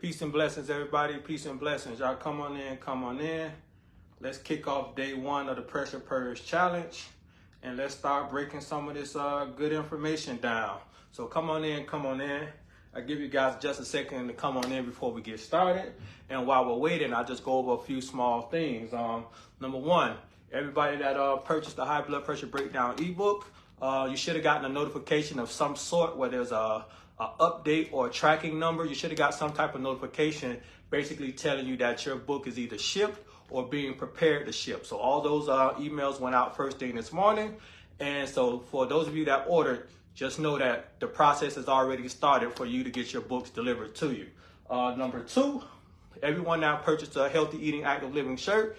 Peace and blessings, everybody. Peace and blessings. Y'all come on in, come on in. Let's kick off day one of the Pressure Purge Challenge. And let's start breaking some of this good information down. So come on in, come on in. I'll give you guys just a second to come on in before we get started. And while we're waiting, I'll just go over a few small things. Number one, everybody that purchased the High Blood Pressure Breakdown ebook, you should have gotten a notification of some sort where there's a update or a tracking number. You should have got some type of notification basically telling you that your book is either shipped or being prepared to ship. So all those emails went out first thing this morning. And so for those of you that ordered, just know that the process has already started for you to get your books delivered to you. Number two, everyone that purchased a Healthy Eating Active Living shirt,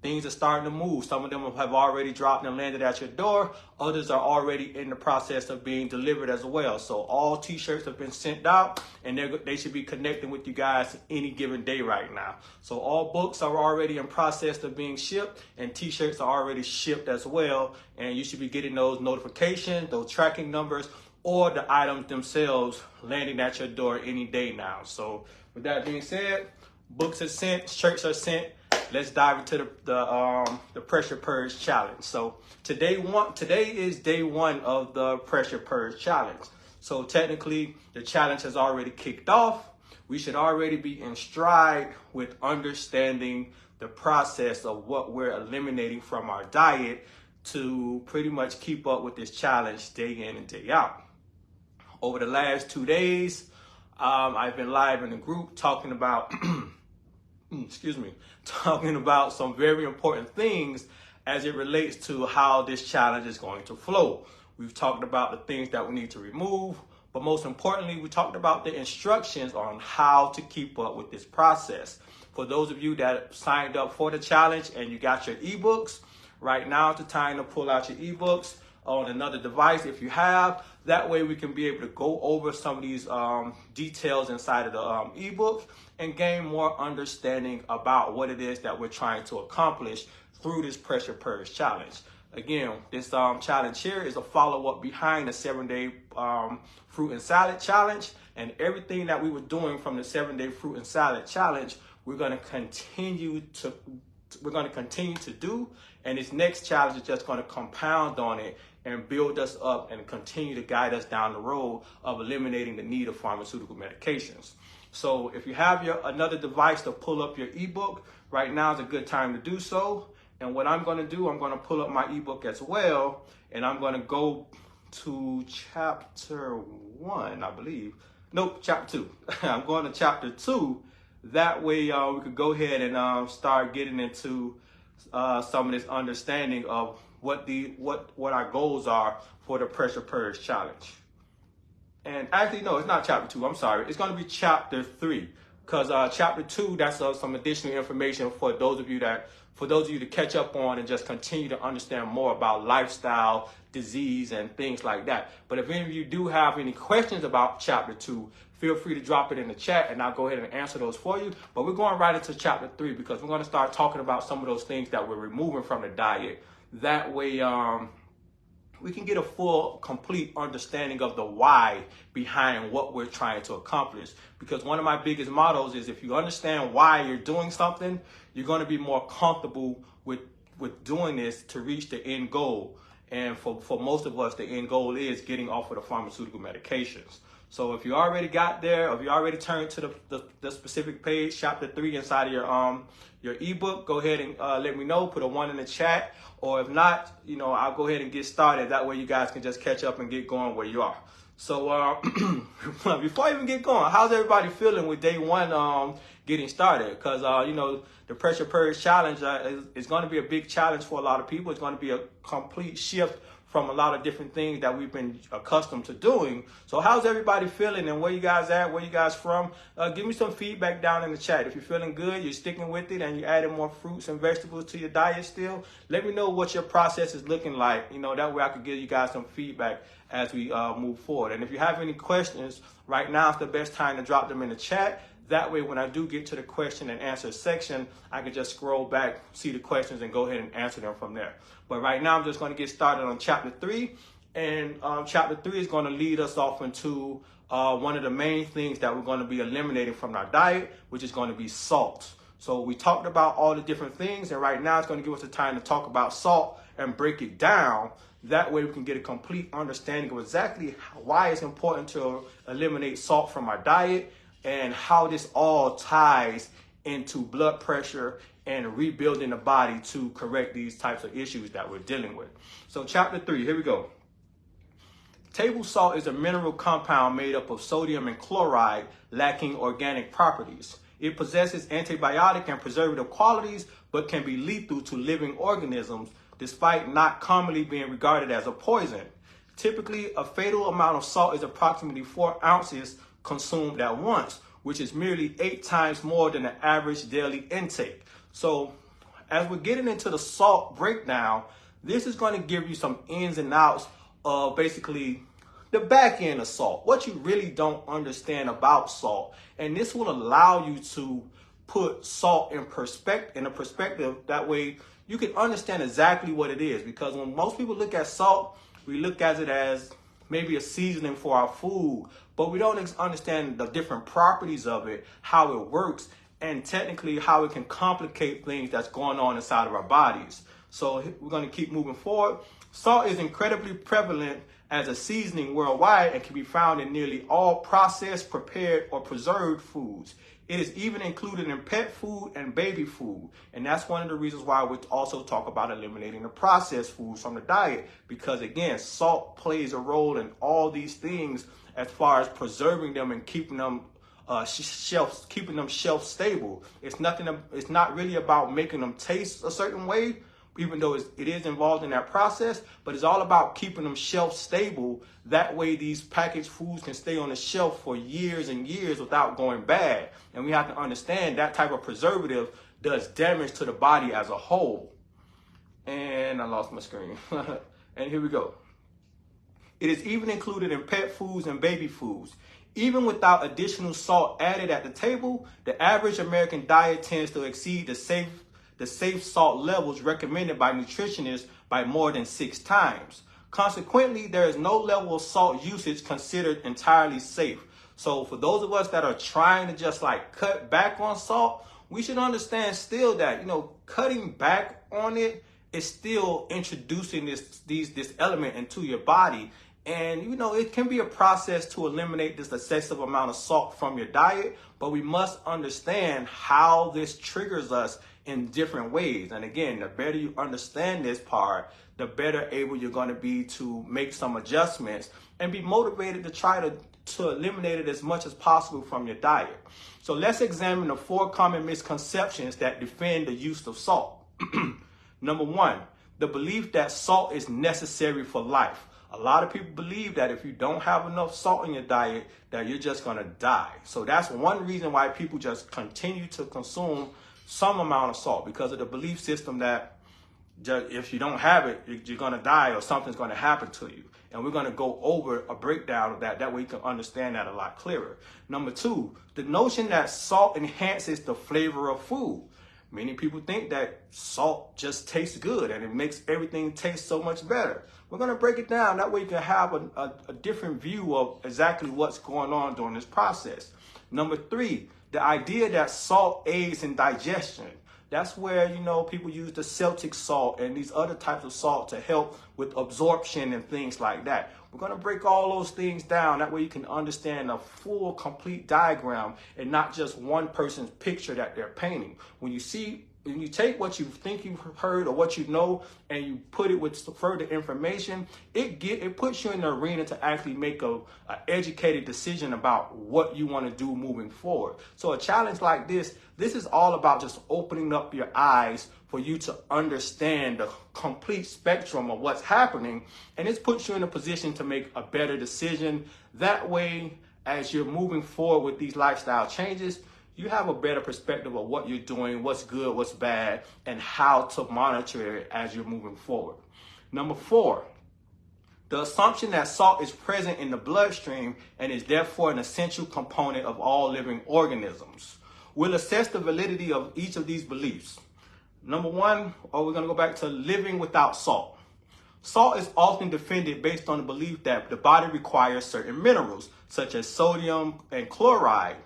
things are starting to move. Some of them have already dropped and landed at your door. Others are already in the process of being delivered as well. So all t-shirts have been sent out and they should be connecting with you guys any given day right now. So all books are already in process of being shipped and t-shirts are already shipped as well. And you should be getting those notifications, those tracking numbers, or the items themselves landing at your door any day now. So with that being said, books are sent, shirts are sent. Let's dive into the Pressure Purge Challenge. So today is day one of the Pressure Purge Challenge. So technically, the challenge has already kicked off. We should already be in stride with understanding the process of what we're eliminating from our diet to pretty much keep up with this challenge day in and day out. Over the last 2 days, I've been live in the group talking about talking about some very important things as it relates to how this challenge is going to flow. We've talked about the things that we need to remove, but most importantly, we talked about the instructions on how to keep up with this process. For those of you that signed up for the challenge and you got your ebooks, right now is the time to pull out your ebooks on another device if you have. That way we can be able to go over some of these details inside of the ebook and gain more understanding about what it is that we're trying to accomplish through this Pressure Purge Challenge. Again, this challenge here is a follow-up behind the 7-day fruit and salad challenge, and everything that we were doing from the 7-day fruit and salad challenge, we're going to continue to do, and this next challenge is just going to compound on it and build us up and continue to guide us down the road of eliminating the need of pharmaceutical medications. So if you have another device to pull up your ebook, right now is a good time to do so. And what I'm going to do, I'm going to pull up my ebook as well, and I'm going to go to chapter 1, I believe. Nope, chapter 2. I'm going to chapter 2. That way we could go ahead and start getting into some of this understanding of what our goals are for the Pressure Purge Challenge. And actually, no, it's not chapter 2. I'm sorry. It's going to be chapter 3, because chapter 2, that's some additional information for those of you to catch up on and just continue to understand more about lifestyle, disease, and things like that. But if any of you do have any questions about chapter 2, feel free to drop it in the chat and I'll go ahead and answer those for you. But we're going right into chapter 3 because we're going to start talking about some of those things that we're removing from the diet. That way, we can get a full, complete understanding of the why behind what we're trying to accomplish. Because one of my biggest mottos is if you understand why you're doing something, you're going to be more comfortable with doing this to reach the end goal. And for most of us, the end goal is getting off of the pharmaceutical medications. So if you already got there, or if you already turned to the specific page, chapter 3 inside of your ebook, go ahead and let me know, put a 1 in the chat. Or if not, I'll go ahead and get started. That way you guys can just catch up and get going where you are. So before I even get going, how's everybody feeling with day one getting started? Because, the Pressure Purge Challenge is going to be a big challenge for a lot of people. It's going to be a complete shift from a lot of different things that we've been accustomed to doing. So how's everybody feeling and where you guys at, where you guys from? Give me some feedback down in the chat. If you're feeling good, you're sticking with it and you're adding more fruits and vegetables to your diet still, let me know what your process is looking like. That way I could give you guys some feedback as we move forward. And if you have any questions, right now is the best time to drop them in the chat. That way, when I do get to the question and answer section, I can just scroll back, see the questions, and go ahead and answer them from there. But right now, I'm just going to get started on chapter 3. And chapter 3 is going to lead us off into one of the main things that we're going to be eliminating from our diet, which is going to be salt. So we talked about all the different things, and right now it's going to give us the time to talk about salt and break it down. That way we can get a complete understanding of exactly why it's important to eliminate salt from our diet and how this all ties into blood pressure and rebuilding the body to correct these types of issues that we're dealing with. So chapter 3, here we go. Table salt is a mineral compound made up of sodium and chloride lacking organic properties. It possesses antibiotic and preservative qualities, but can be lethal to living organisms despite not commonly being regarded as a poison. Typically, a fatal amount of salt is approximately 4 ounces consumed at once, which is merely 8 times more than the average daily intake. So as we're getting into the salt breakdown, this is going to give you some ins and outs of basically the back end of salt, what you really don't understand about salt. And this will allow you to put salt in a perspective. That way you can understand exactly what it is. Because when most people look at salt, we look at it as maybe a seasoning for our food, but we don't understand the different properties of it, how it works, and technically how it can complicate things that's going on inside of our bodies. So we're going to keep moving forward. Salt is incredibly prevalent as a seasoning worldwide and can be found in nearly all processed, prepared, or preserved foods. It is even included in pet food and baby food. And that's one of the reasons why we also talk about eliminating the processed foods from the diet. Because again, salt plays a role in all these things as far as preserving them and keeping them shelf stable. It's not really about making them taste a certain way, even though it is involved in that process, but it's all about keeping them shelf stable. That way these packaged foods can stay on the shelf for years and years without going bad. And we have to understand that type of preservative does damage to the body as a whole. And I lost my screen. And here we go. It is even included in pet foods and baby foods. Even without additional salt added at the table, the average American diet tends to exceed the safe salt levels recommended by nutritionists by more than 6 times. Consequently, there is no level of salt usage considered entirely safe. So for those of us that are trying to just like cut back on salt, we should understand still that, cutting back on it is still introducing this element into your body. And, it can be a process to eliminate this excessive amount of salt from your diet, but we must understand how this triggers us in different ways. And again, the better you understand this part, the better able you're going to be to make some adjustments and be motivated to try to eliminate it as much as possible from your diet. So let's examine the 4 common misconceptions that defend the use of salt. Number 1, the belief that salt is necessary for life. A lot of people believe that if you don't have enough salt in your diet, that you're just going to die. So that's one reason why people just continue to consume some amount of salt, because of the belief system that if you don't have it, you're going to die or something's going to happen to you. And we're going to go over a breakdown of that. That way you can understand that a lot clearer. Number 2, the notion that salt enhances the flavor of food. Many people think that salt just tastes good and it makes everything taste so much better. We're going to break it down. That way you can have a different view of exactly what's going on during this process. Number 3, the idea that salt aids in digestion. That's where, people use the Celtic salt and these other types of salt to help with absorption and things like that. We're going to break all those things down. That way you can understand a full, complete diagram and not just one person's picture that they're painting. When you take what you think you've heard or what you know and you put it with further information, it puts you in the arena to actually make a educated decision about what you want to do moving forward. So a challenge like this is all about just opening up your eyes for you to understand the complete spectrum of what's happening. And it puts you in a position to make a better decision. That way, as you're moving forward with these lifestyle changes, you have a better perspective of what you're doing, what's good, what's bad, and how to monitor it as you're moving forward. Number 4, the assumption that salt is present in the bloodstream and is therefore an essential component of all living organisms. We'll assess the validity of each of these beliefs. Number 1, we're going to go back to living without salt. Salt is often defended based on the belief that the body requires certain minerals, such as sodium and chlorine,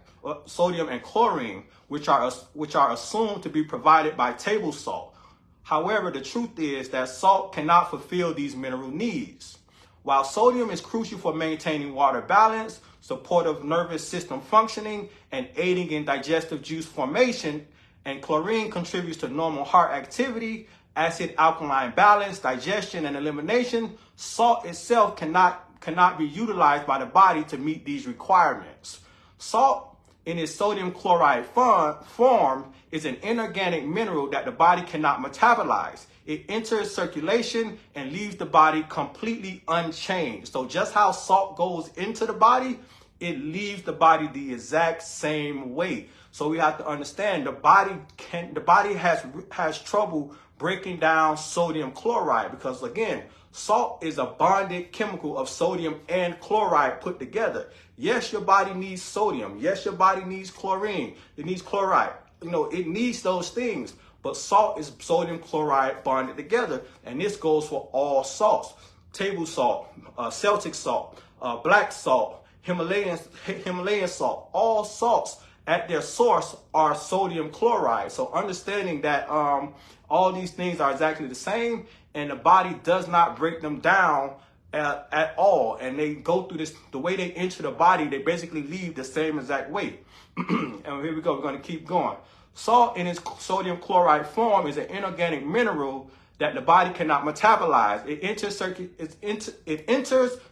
which are assumed to be provided by table salt. However, the truth is that salt cannot fulfill these mineral needs. While sodium is crucial for maintaining water balance, supportive nervous system functioning, and aiding in digestive juice formation, and chlorine contributes to normal heart activity, acid-alkaline balance, digestion, and elimination, salt itself cannot be utilized by the body to meet these requirements. Salt, in its sodium chloride form, is an inorganic mineral that the body cannot metabolize. It enters circulation and leaves the body completely unchanged. So just how salt goes into the body, it leaves the body the exact same way. So we have to understand the body has trouble breaking down sodium chloride, because again, salt is a bonded chemical of sodium and chloride put together. Yes, your body needs sodium. Yes, your body needs chlorine. It needs chloride. It needs those things. But salt is sodium chloride bonded together. And this goes for all salts. Table salt, Celtic salt, black salt, Himalayan salt. All salts at their source are sodium chloride. So understanding that all these things are exactly the same, and the body does not break them down at all. And they go through this, the way they enter the body, they basically leave the same exact way. And here we go, we're going to keep going. Salt in its sodium chloride form is an inorganic mineral that the body cannot metabolize. It enters,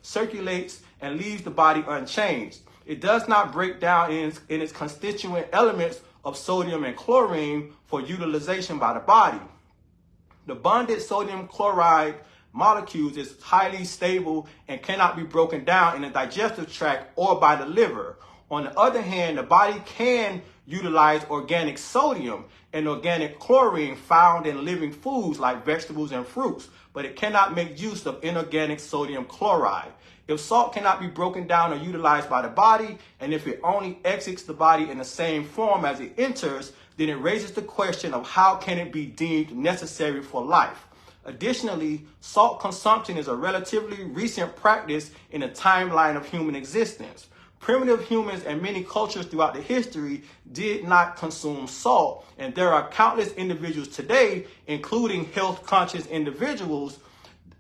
circulates, and leaves the body unchanged. It does not break down in its constituent elements of sodium and chlorine for utilization by the body. The bonded sodium chloride molecules is highly stable and cannot be broken down in the digestive tract or by the liver. On the other hand, the body can utilize organic sodium and organic chlorine found in living foods like vegetables and fruits, but it cannot make use of inorganic sodium chloride. If salt cannot be broken down or utilized by the body, and if it only exits the body in the same form as it enters, then it raises the question of how can it be deemed necessary for life. Additionally, salt consumption is a relatively recent practice in the timeline of human existence. Primitive humans and many cultures throughout the history did not consume salt, and there are countless individuals today, including health-conscious individuals,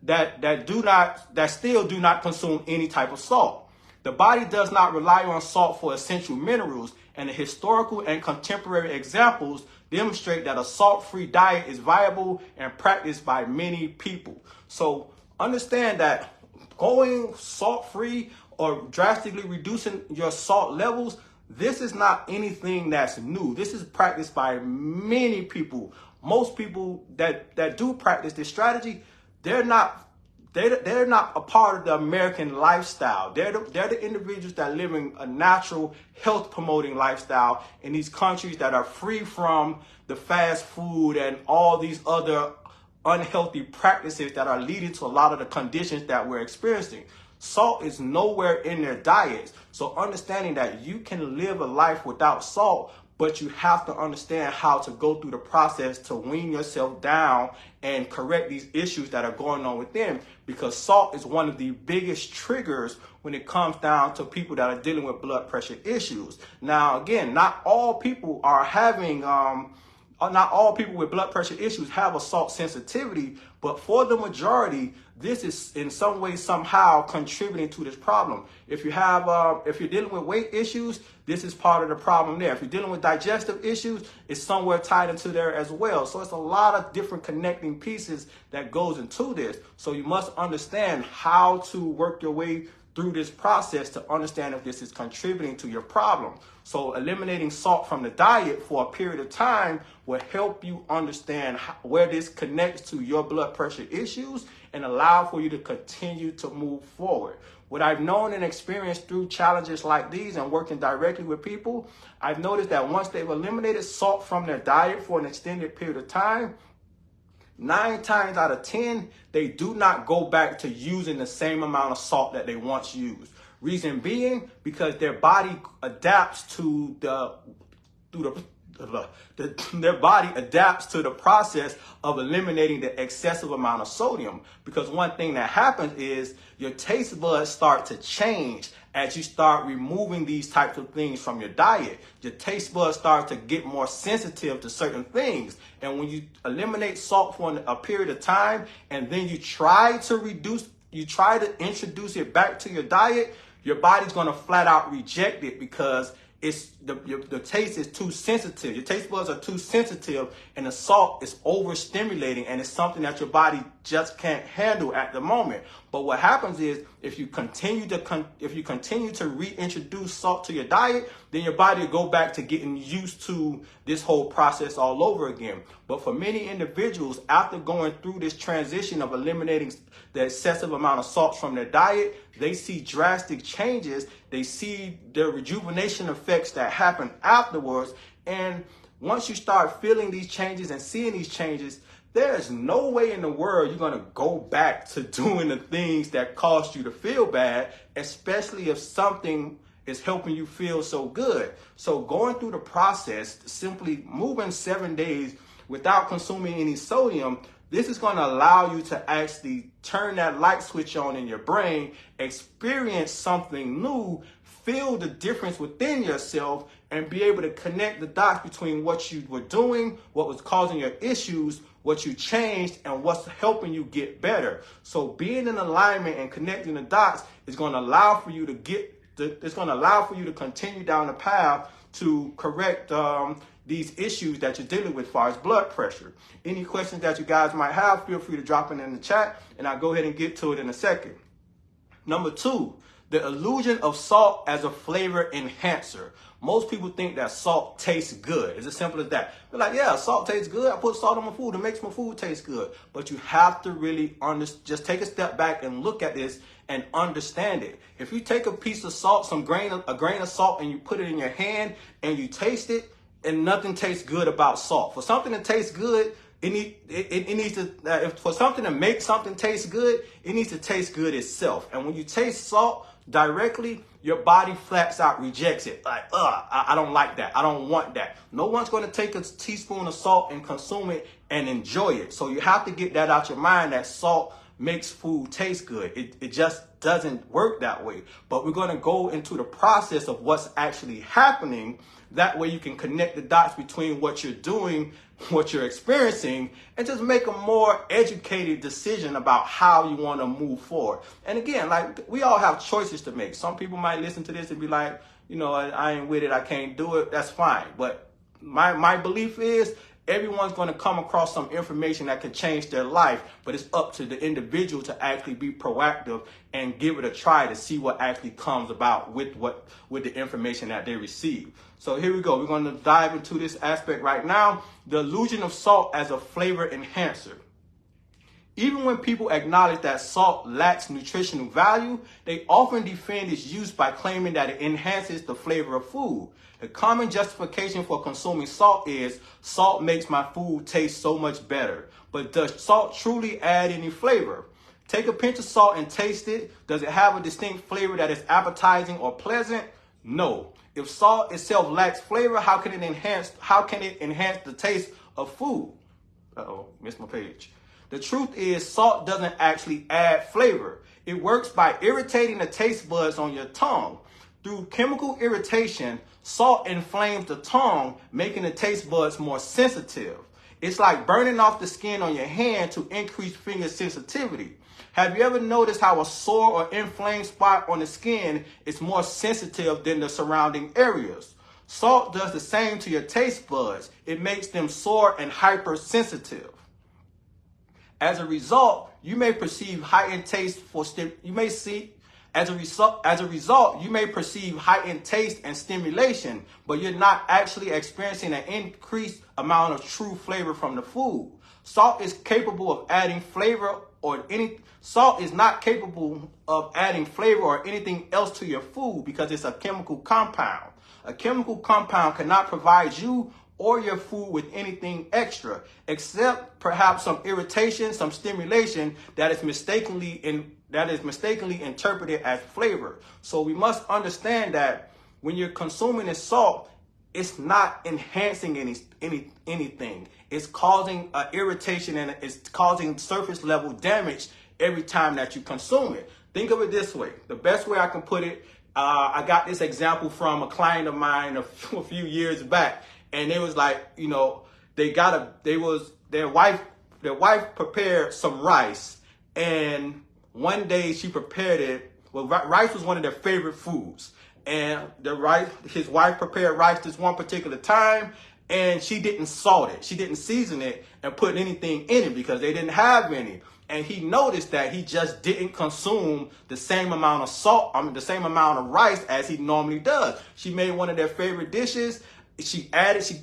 that still do not consume any type of salt. The body does not rely on salt for essential minerals, and the historical and contemporary examples demonstrate that a salt-free diet is viable and practiced by many people. So understand that going salt-free or drastically reducing your salt levels, this is not anything that's new. This is practiced by many people. Most people that do practice this strategy, they're not a part of the American lifestyle. They're the individuals that live in a natural, health promoting lifestyle in these countries that are free from the fast food and all these other unhealthy practices that are leading to a lot of the conditions that we're experiencing. Salt is nowhere in their diets. So understanding that you can live a life without salt, but you have to understand how to go through the process to wean yourself down and correct these issues that are going on within, because salt is one of the biggest triggers when it comes down to people that are dealing with blood pressure issues. Now, again, not all people are having, not all people with blood pressure issues have a salt sensitivity, but for the majority, this is in some way, somehow contributing to this problem. If you're dealing with weight issues, this is part of the problem there. If you're dealing with digestive issues, it's somewhere tied into there as well. So it's a lot of different connecting pieces that goes into this. So you must understand how to work your way through this process to understand if this is contributing to your problem. So eliminating salt from the diet for a period of time will help you understand where this connects to your blood pressure issues and allow for you to continue to move forward. What I've known and experienced through challenges like these and working directly with people, I've noticed that once they've eliminated salt from their diet for an extended period of time, 9 times out of 10, they do not go back to using the same amount of salt that they once used. Reason being, because their body adapts to their body adapts to the process of eliminating the excessive amount of sodium. Because one thing that happens is your taste buds start to change as you start removing these types of things from your diet. Your taste buds start to get more sensitive to certain things. And when you eliminate salt for a period of time, and then you try to introduce it back to your diet, your body's going to flat out reject it because the taste is too sensitive. Your taste buds are too sensitive, and the salt is overstimulating, and it's something that your body just can't handle at the moment. But what happens is if you continue to reintroduce salt to your diet, then your body will go back to getting used to this whole process all over again. But for many individuals, after going through this transition of eliminating the excessive amount of salt from their diet, they see drastic changes. They see the rejuvenation effects that happen afterwards. And once you start feeling these changes and seeing these changes, there is no way in the world you're going to go back to doing the things that caused you to feel bad, especially if something is helping you feel so good. So going through the process, simply moving 7 days without consuming any sodium, this is going to allow you to actually turn that light switch on in your brain, experience something new, feel the difference within yourself, and be able to connect the dots between what you were doing, what was causing your issues, what you changed, and what's helping you get better. So being in alignment and connecting the dots is going to allow for you to continue down the path to correct these issues that you're dealing with as far as blood pressure. Any questions that you guys might have, feel free to drop it in the chat, and I'll go ahead and get to it in a second. Number 2, the illusion of salt as a flavor enhancer. Most people think that salt tastes good. It's as simple as that. They're like, yeah, salt tastes good. I put salt on my food. It makes my food taste good. But you have to really just take a step back and look at this and understand it. If you take a piece of salt, a grain of salt, and you put it in your hand and you taste it, and nothing tastes good about salt. For something to taste good, for something to make something taste good, it needs to taste good itself. And when you taste salt directly, your body flaps out rejects it. Like, I don't like that. I don't want that. No one's going to take a teaspoon of salt and consume it and enjoy it. So you have to get that out your mind, that salt makes food taste good. It just doesn't work that way. But we're going to go into the process of what's actually happening. That way you can connect the dots between what you're doing, what you're experiencing, and just make a more educated decision about how you want to move forward. And again, like, we all have choices to make. Some people might listen to this and be like, I ain't with it. I can't do it. That's fine. But my belief is everyone's going to come across some information that can change their life, but it's up to the individual to actually be proactive and give it a try to see what actually comes about with the information that they receive. So here we go. We're going to dive into this aspect right now. The illusion of salt as a flavor enhancer. Even when people acknowledge that salt lacks nutritional value, they often defend its use by claiming that it enhances the flavor of food. The common justification for consuming salt is, salt makes my food taste so much better. But does salt truly add any flavor? Take a pinch of salt and taste it. Does it have a distinct flavor that is appetizing or pleasant? No. If salt itself lacks flavor, how can it enhance the taste of food? Missed my page. The truth is, salt doesn't actually add flavor. It works by irritating the taste buds on your tongue. Through chemical irritation, salt inflames the tongue, making the taste buds more sensitive. It's like burning off the skin on your hand to increase finger sensitivity. Have you ever noticed how a sore or inflamed spot on the skin is more sensitive than the surrounding areas? Salt does the same to your taste buds. It makes them sore and hypersensitive. As a result, you may perceive heightened taste and stimulation, but you're not actually experiencing an increased amount of true flavor from the food. Salt is not capable of adding flavor or anything else to your food because it's a chemical compound. A chemical compound cannot provide you or your food with anything extra, except perhaps some irritation, some stimulation that is mistakenly interpreted as flavor. So we must understand that when you're consuming this salt, it's not enhancing anything. It's causing irritation, and it's causing surface level damage every time that you consume it. Think of it this way. The best way I can put it, I got this example from a client of mine a few years back, and it was like, you know, their wife prepared some rice, and one day she prepared it. Well, rice was one of their favorite foods, and his wife prepared rice this one particular time, and she didn't salt it. She didn't season it and put anything in it because they didn't have any. And he noticed that he just didn't consume the same amount of the same amount of rice as he normally does. She made one of their favorite dishes. She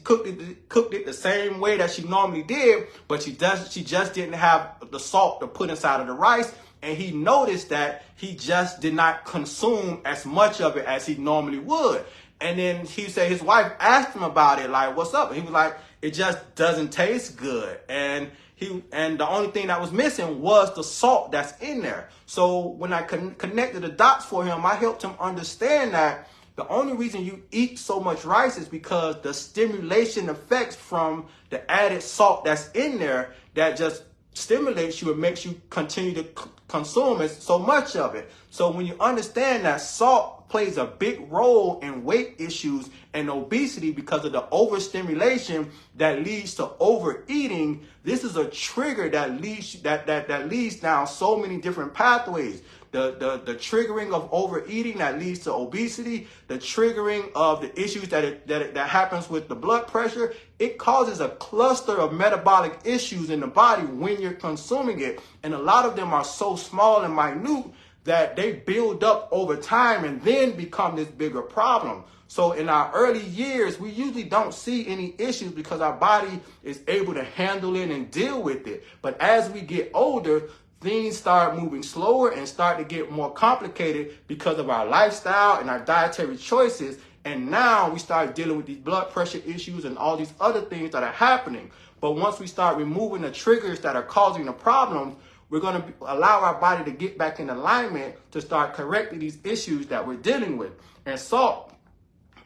cooked it the same way that she normally did, but she just didn't have the salt to put inside of the rice. And he noticed that he just did not consume as much of it as he normally would. And then he said his wife asked him about it, like, what's up? And he was like, it just doesn't taste good. And the only thing that was missing was the salt that's in there. So when I connected the dots for him, I helped him understand that the only reason you eat so much rice is because the stimulation effects from the added salt that's in there that just stimulates you and makes you continue to consume it, so much of it. So when you understand that salt plays a big role in weight issues and obesity because of the overstimulation that leads to overeating, this is a trigger that leads down so many different pathways. The triggering of overeating that leads to obesity, the triggering of the issues that happens with the blood pressure, it causes a cluster of metabolic issues in the body when you're consuming it. And a lot of them are so small and minute that they build up over time and then become this bigger problem. So in our early years, we usually don't see any issues because our body is able to handle it and deal with it. But as we get older, things start moving slower and start to get more complicated because of our lifestyle and our dietary choices. And now we start dealing with these blood pressure issues and all these other things that are happening. But once we start removing the triggers that are causing the problems, we're going to allow our body to get back in alignment to start correcting these issues that we're dealing with. And salt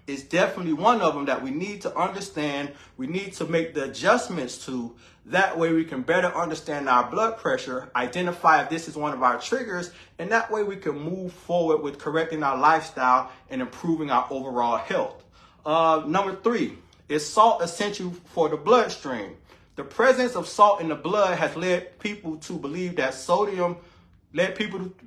is definitely one of them that we need to understand. We need to make the adjustments to. That way we can better understand our blood pressure, identify if this is one of our triggers, and that way we can move forward with correcting our lifestyle and improving our overall health. Number 3, is salt essential for the bloodstream? The presence of salt in the blood has led people to believe that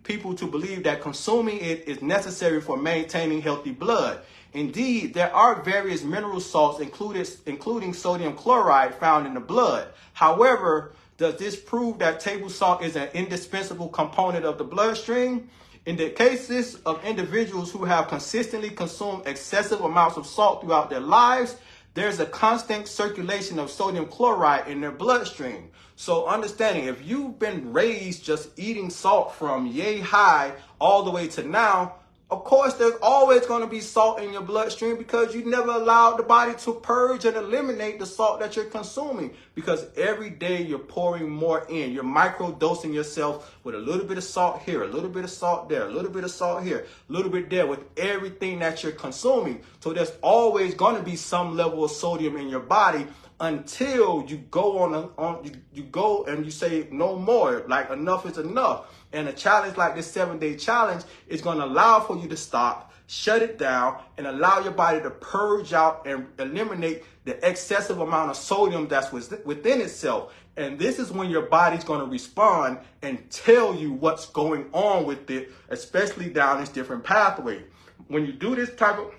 people to believe that consuming it is necessary for maintaining healthy blood. Indeed, there are various mineral salts, including sodium chloride, found in the blood. However, does this prove that table salt is an indispensable component of the bloodstream? In the cases of individuals who have consistently consumed excessive amounts of salt throughout their lives, there's a constant circulation of sodium chloride in their bloodstream. So understanding, if you've been raised just eating salt from yay high all the way to now, of course, there's always going to be salt in your bloodstream because you never allowed the body to purge and eliminate the salt that you're consuming. Because every day you're pouring more in. You're microdosing yourself with a little bit of salt here, a little bit of salt there, a little bit of salt here, a little bit there with everything that you're consuming. So there's always going to be some level of sodium in your body until you go you go and you say no more, like enough is enough. And a challenge like this 7-day challenge is going to allow for you to stop, shut it down, and allow your body to purge out and eliminate the excessive amount of sodium that's within itself. And this is when your body's going to respond and tell you what's going on with it, especially down this different pathway. When you do this type of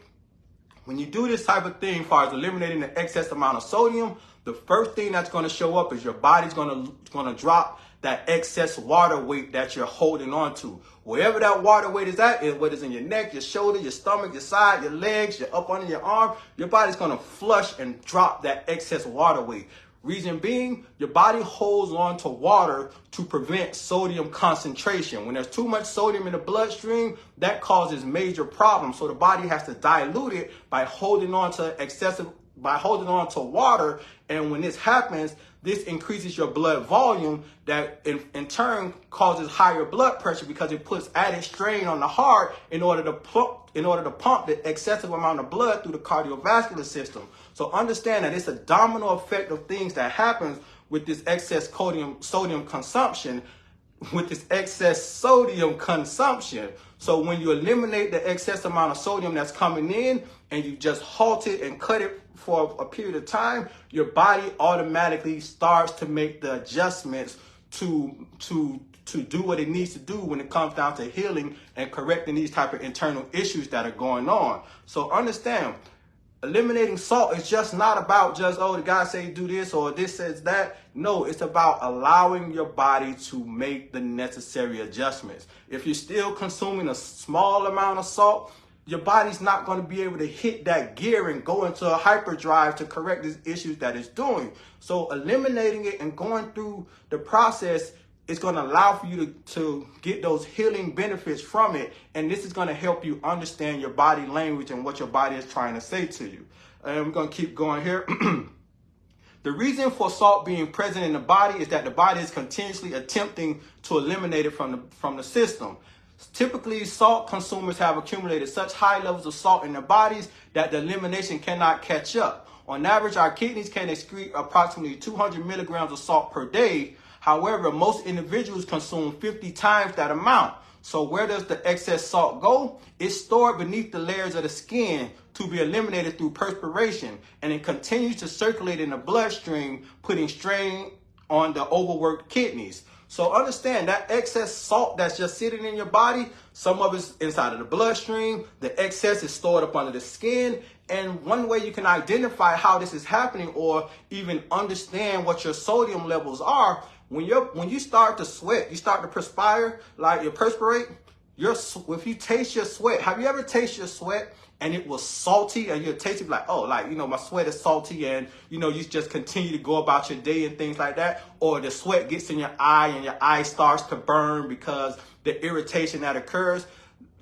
thing, as far as eliminating the excess amount of sodium, the first thing that's going to show up is your body's going to drop that excess water weight that you're holding on to. Wherever that water weight is at, whether it's in your neck, your shoulder, your stomach, your side, your legs, your up under your arm, your body's going to flush and drop that excess water weight. Reason being, your body holds on to water to prevent sodium concentration. When there's too much sodium in the bloodstream, that causes major problems. So the body has to dilute it by holding on to excessive by holding on to water. And when this happens, this increases your blood volume, that in turn causes higher blood pressure because it puts added strain on the heart in order to pump the excessive amount of blood through the cardiovascular system. So understand that it's a domino effect of things that happens with this excess sodium consumption. So when you eliminate the excess amount of sodium that's coming in and you just halt it and cut it for a period of time, your body automatically starts to make the adjustments to do what it needs to do when it comes down to healing and correcting these type of internal issues that are going on. So understand, eliminating salt is just not about just, oh, the guy say do this or this says that. No, it's about allowing your body to make the necessary adjustments. If you're still consuming a small amount of salt, your body's not going to be able to hit that gear and go into a hyperdrive to correct these issues that it's doing. So eliminating it and going through the process is going to allow for you to get those healing benefits from it. And this is going to help you understand your body language and what your body is trying to say to you. And we're going to keep going here. The reason for salt being present in the body is that the body is continuously attempting to eliminate it from the system. Typically, salt consumers have accumulated such high levels of salt in their bodies that the elimination cannot catch up. On average, our kidneys can excrete approximately 200 milligrams of salt per day. However, most individuals consume 50 times that amount. So where does the excess salt go? It's stored beneath the layers of the skin to be eliminated through perspiration, and it continues to circulate in the bloodstream, putting strain on the overworked kidneys. So understand that excess salt that's just sitting in your body, some of it's inside of the bloodstream, the excess is stored up under the skin. And one way you can identify how this is happening or even understand what your sodium levels are, when you start to sweat, you start to perspire, like you perspirate, if you taste your sweat, have you ever tasted your sweat and it was salty and you'll taste it like, oh, like, my sweat is salty, and, you just continue to go about your day and things like that? Or the sweat gets in your eye and your eye starts to burn because the irritation that occurs.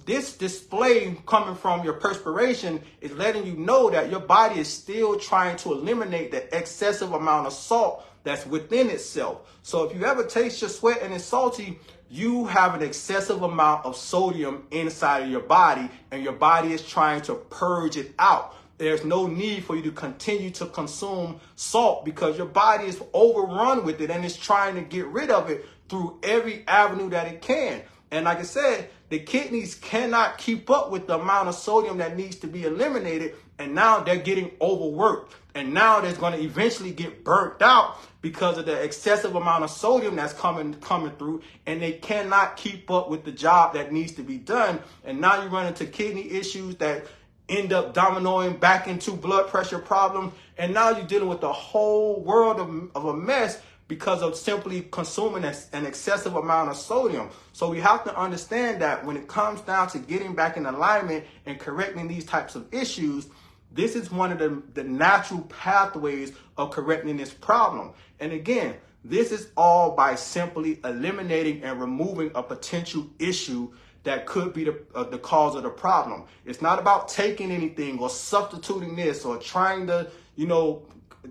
This display coming from your perspiration is letting you know that your body is still trying to eliminate the excessive amount of salt that's within itself. So if you ever taste your sweat and it's salty, you have an excessive amount of sodium inside of your body, and your body is trying to purge it out. There's no need for you to continue to consume salt because your body is overrun with it and it's trying to get rid of it through every avenue that it can. And like I said, the kidneys cannot keep up with the amount of sodium that needs to be eliminated. And now they're getting overworked. And now they're going to eventually get burnt out because of the excessive amount of sodium that's coming through. And they cannot keep up with the job that needs to be done. And now you run into kidney issues that end up dominoing back into blood pressure problems. And now you're dealing with a whole world of a mess because of simply consuming an excessive amount of sodium. So we have to understand that when it comes down to getting back in alignment and correcting these types of issues, this is one of the natural pathways of correcting this problem. And again, this is all by simply eliminating and removing a potential issue that could be the cause of the problem. It's not about taking anything or substituting this or trying to,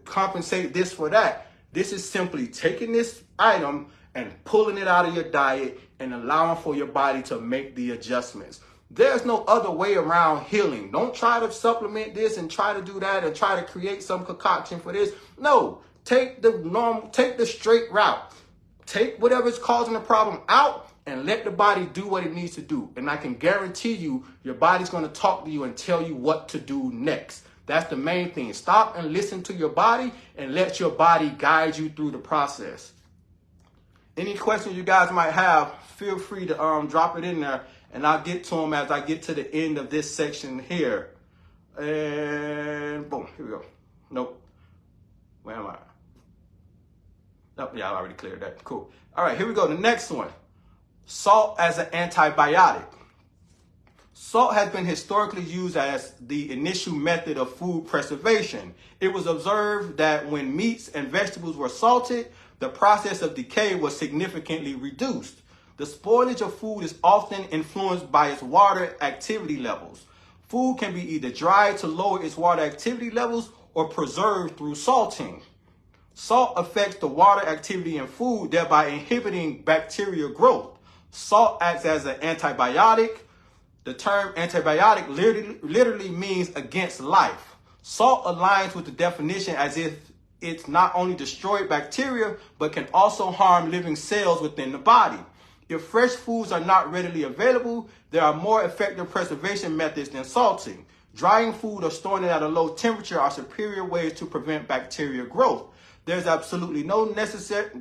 compensate this for that. This is simply taking this item and pulling it out of your diet and allowing for your body to make the adjustments. There's no other way around healing. Don't try to supplement this and try to do that and try to create some concoction for this. No, take the straight route. Take whatever's causing the problem out and let the body do what it needs to do. And I can guarantee you, your body's going to talk to you and tell you what to do next. That's the main thing. Stop and listen to your body and let your body guide you through the process. Any questions you guys might have, feel free to drop it in there, and I'll get to them as I get to the end of this section here. And boom, here we go. Nope. Where am I? Oh, yeah, I already cleared that. Cool. All right, here we go. The next one. Salt as an antibiotic. Salt has been historically used as the initial method of food preservation. It was observed that when meats and vegetables were salted, the process of decay was significantly reduced. The spoilage of food is often influenced by its water activity levels. Food can be either dried to lower its water activity levels or preserved through salting. Salt affects the water activity in food, thereby inhibiting bacterial growth. Salt acts as an antibiotic. The term antibiotic literally means against life. Salt aligns with the definition as if it's not only destroyed bacteria, but can also harm living cells within the body. If fresh foods are not readily available, there are more effective preservation methods than salting. Drying food or storing it at a low temperature are superior ways to prevent bacterial growth. There is absolutely no necessity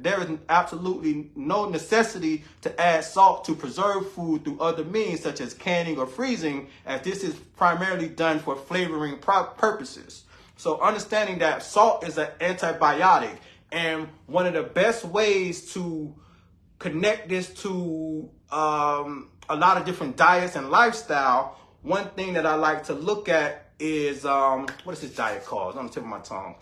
to add salt to preserve food through other means such as canning or freezing, as this is primarily done for flavoring purposes. So understanding that salt is an antibiotic, and one of the best ways to connect this to a lot of different diets and lifestyle, one thing that I like to look at is, what is this diet called? It's on the tip of my tongue.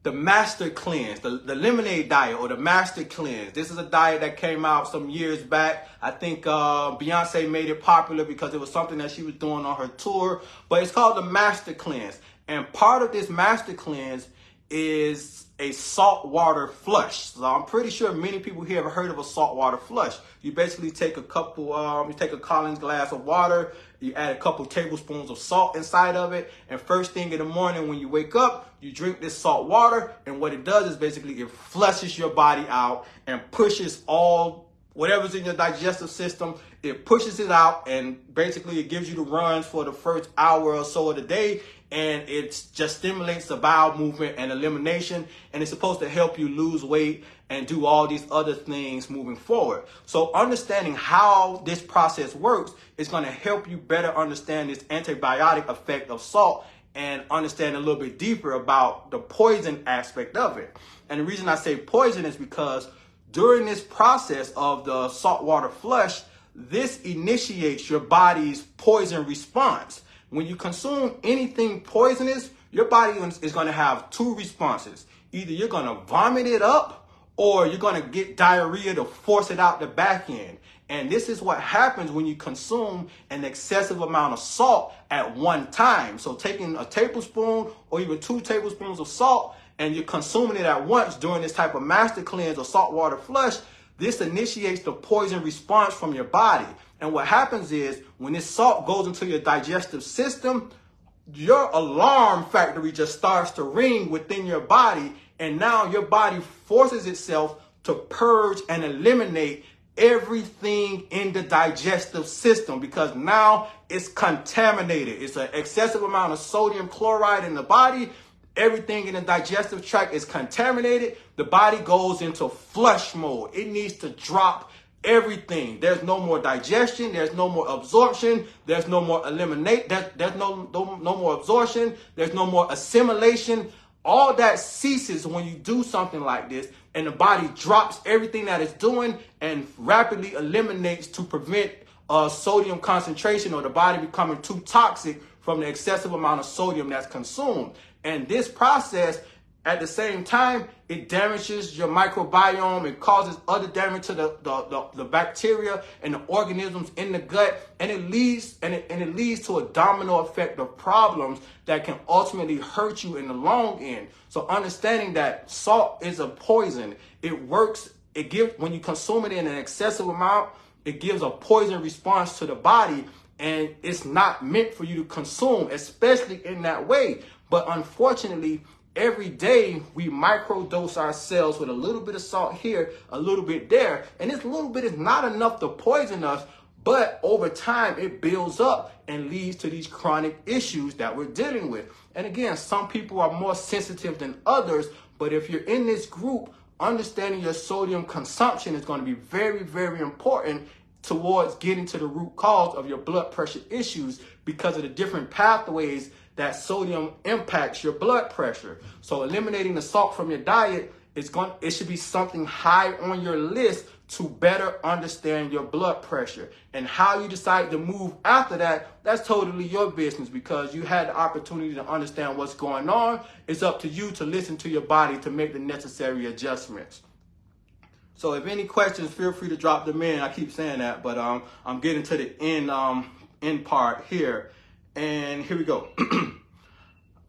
The Master Cleanse, the lemonade diet or the Master Cleanse. This is a diet that came out some years back. I think Beyonce made it popular because it was something that she was doing on her tour. But it's called the Master Cleanse. And part of this Master Cleanse is a saltwater flush. So I'm pretty sure many people here have heard of a saltwater flush. You basically take a Collins glass of water, you add a couple tablespoons of salt inside of it, and first thing in the morning when you wake up, you drink this salt water, and what it does is basically it flushes your body out and pushes all whatever's in your digestive system, it pushes it out, and basically it gives you the runs for the first hour or so of the day, and it just stimulates the bowel movement and elimination, and it's supposed to help you lose weight and do all these other things moving forward. So understanding how this process works is going to help you better understand this antibiotic effect of salt and understand a little bit deeper about the poison aspect of it. And the reason I say poison is because during this process of the saltwater flush, this initiates your body's poison response. When you consume anything poisonous, your body is going to have two responses. Either you're going to vomit it up, or you're going to get diarrhea to force it out the back end. And this is what happens when you consume an excessive amount of salt at one time. So taking a tablespoon or even 2 tablespoons of salt, and you're consuming it at once during this type of Master Cleanse or saltwater flush, this initiates the poison response from your body. And what happens is when this salt goes into your digestive system, your alarm factory just starts to ring within your body. And now your body forces itself to purge and eliminate everything in the digestive system because now it's contaminated. It's an excessive amount of sodium chloride in the body. Everything in the digestive tract is contaminated. The body goes into flush mode. It needs to drop everything. There's no more digestion. There's no more absorption. There's no more eliminate. There's no more absorption. There's no more assimilation. All that ceases when you do something like this, and the body drops everything that it's doing and rapidly eliminates to prevent sodium concentration or the body becoming too toxic from the excessive amount of sodium that's consumed. And this process, at the same time, it damages your microbiome. It causes other damage to the bacteria and the organisms in the gut, and it leads to a domino effect of problems that can ultimately hurt you in the long end. So understanding that salt is a poison, it works. It gives, when you consume it in an excessive amount, it gives a poison response to the body, and it's not meant for you to consume, especially in that way. But unfortunately, every day we microdose ourselves with a little bit of salt here, a little bit there, and this little bit is not enough to poison us, but over time it builds up and leads to these chronic issues that we're dealing with. And again, some people are more sensitive than others, but if you're in this group, understanding your sodium consumption is going to be very, very important towards getting to the root cause of your blood pressure issues because of the different pathways that sodium impacts your blood pressure. So eliminating the salt from your diet it should be something high on your list to better understand your blood pressure. And how you decide to move after that, that's totally your business because you had the opportunity to understand what's going on. It's up to you to listen to your body to make the necessary adjustments. So if any questions, feel free to drop them in. I keep saying that, but I'm getting to the end part here. And here we go.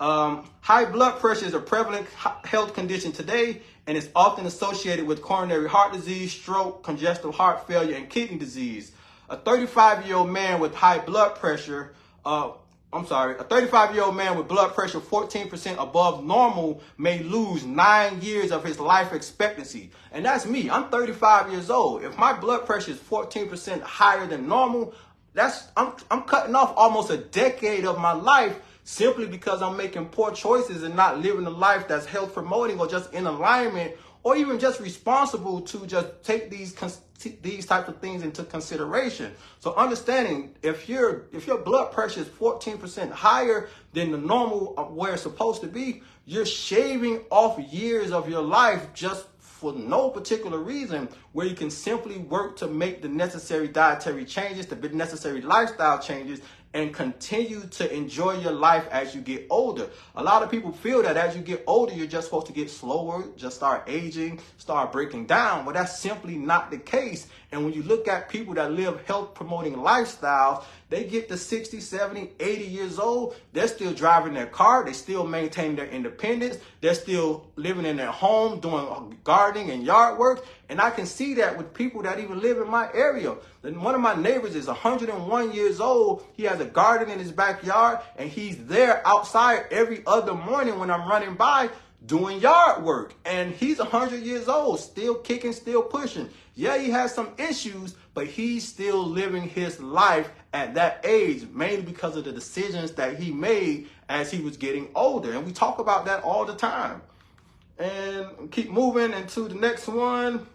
High blood pressure is a prevalent health condition today, and is often associated with coronary heart disease, stroke, congestive heart failure, and kidney disease. A 35-year-old man with high blood pressure, a 35-year-old man with blood pressure 14% above normal may lose 9 years of his life expectancy. And that's me. I'm 35 years old. If my blood pressure is 14% higher than normal, I'm cutting off almost a decade of my life simply because I'm making poor choices and not living a life that's health promoting or just in alignment or even just responsible to just take these types of things into consideration. So understanding if your blood pressure is 14% higher than the normal where it's supposed to be, you're shaving off years of your life just for no particular reason, where you can simply work to make the necessary dietary changes, the necessary lifestyle changes, and continue to enjoy your life as you get older. A lot of people feel that as you get older, you're just supposed to get slower, just start aging, start breaking down. But that's simply not the case. And when you look at people that live health promoting lifestyles, they get to 60, 70, 80 years old. They're still driving their car. They still maintain their independence. They're still living in their home, doing gardening and yard work. And I can see that with people that even live in my area. And one of my neighbors is 101 years old. He has a garden in his backyard, and he's there outside every other morning when I'm running by doing yard work. And he's 100 years old, still kicking, still pushing. Yeah, he has some issues, but he's still living his life at that age, mainly because of the decisions that he made as he was getting older. And we talk about that all the time. And keep moving into the next one.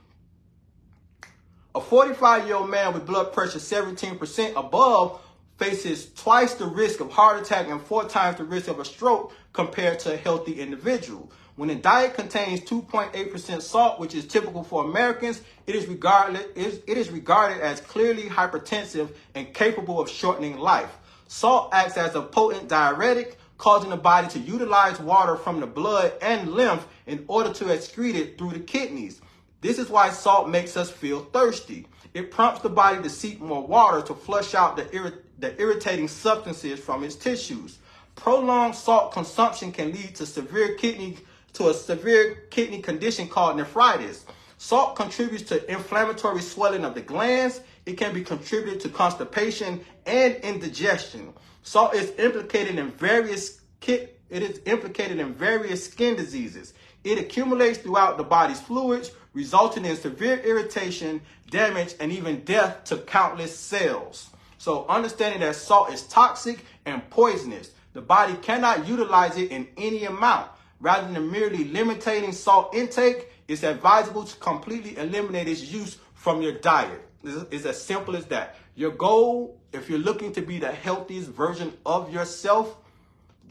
A 45-year-old man with blood pressure 17% above faces twice the risk of heart attack and 4 times the risk of a stroke compared to a healthy individual. When a diet contains 2.8% salt, which is typical for Americans, it is regarded as clearly hypertensive and capable of shortening life. Salt acts as a potent diuretic, causing the body to utilize water from the blood and lymph in order to excrete it through the kidneys. This is why salt makes us feel thirsty. It prompts the body to seek more water to flush out the irritating substances from its tissues. Prolonged salt consumption can lead to a severe kidney condition called nephritis. Salt contributes to inflammatory swelling of the glands. It can be contributed to constipation and indigestion. Salt is implicated in various skin diseases. It accumulates throughout the body's fluids, resulting in severe irritation, damage, and even death to countless cells. So understanding that salt is toxic and poisonous, the body cannot utilize it in any amount. Rather than merely limiting salt intake, it's advisable to completely eliminate its use from your diet. It's as simple as that. Your goal, if you're looking to be the healthiest version of yourself,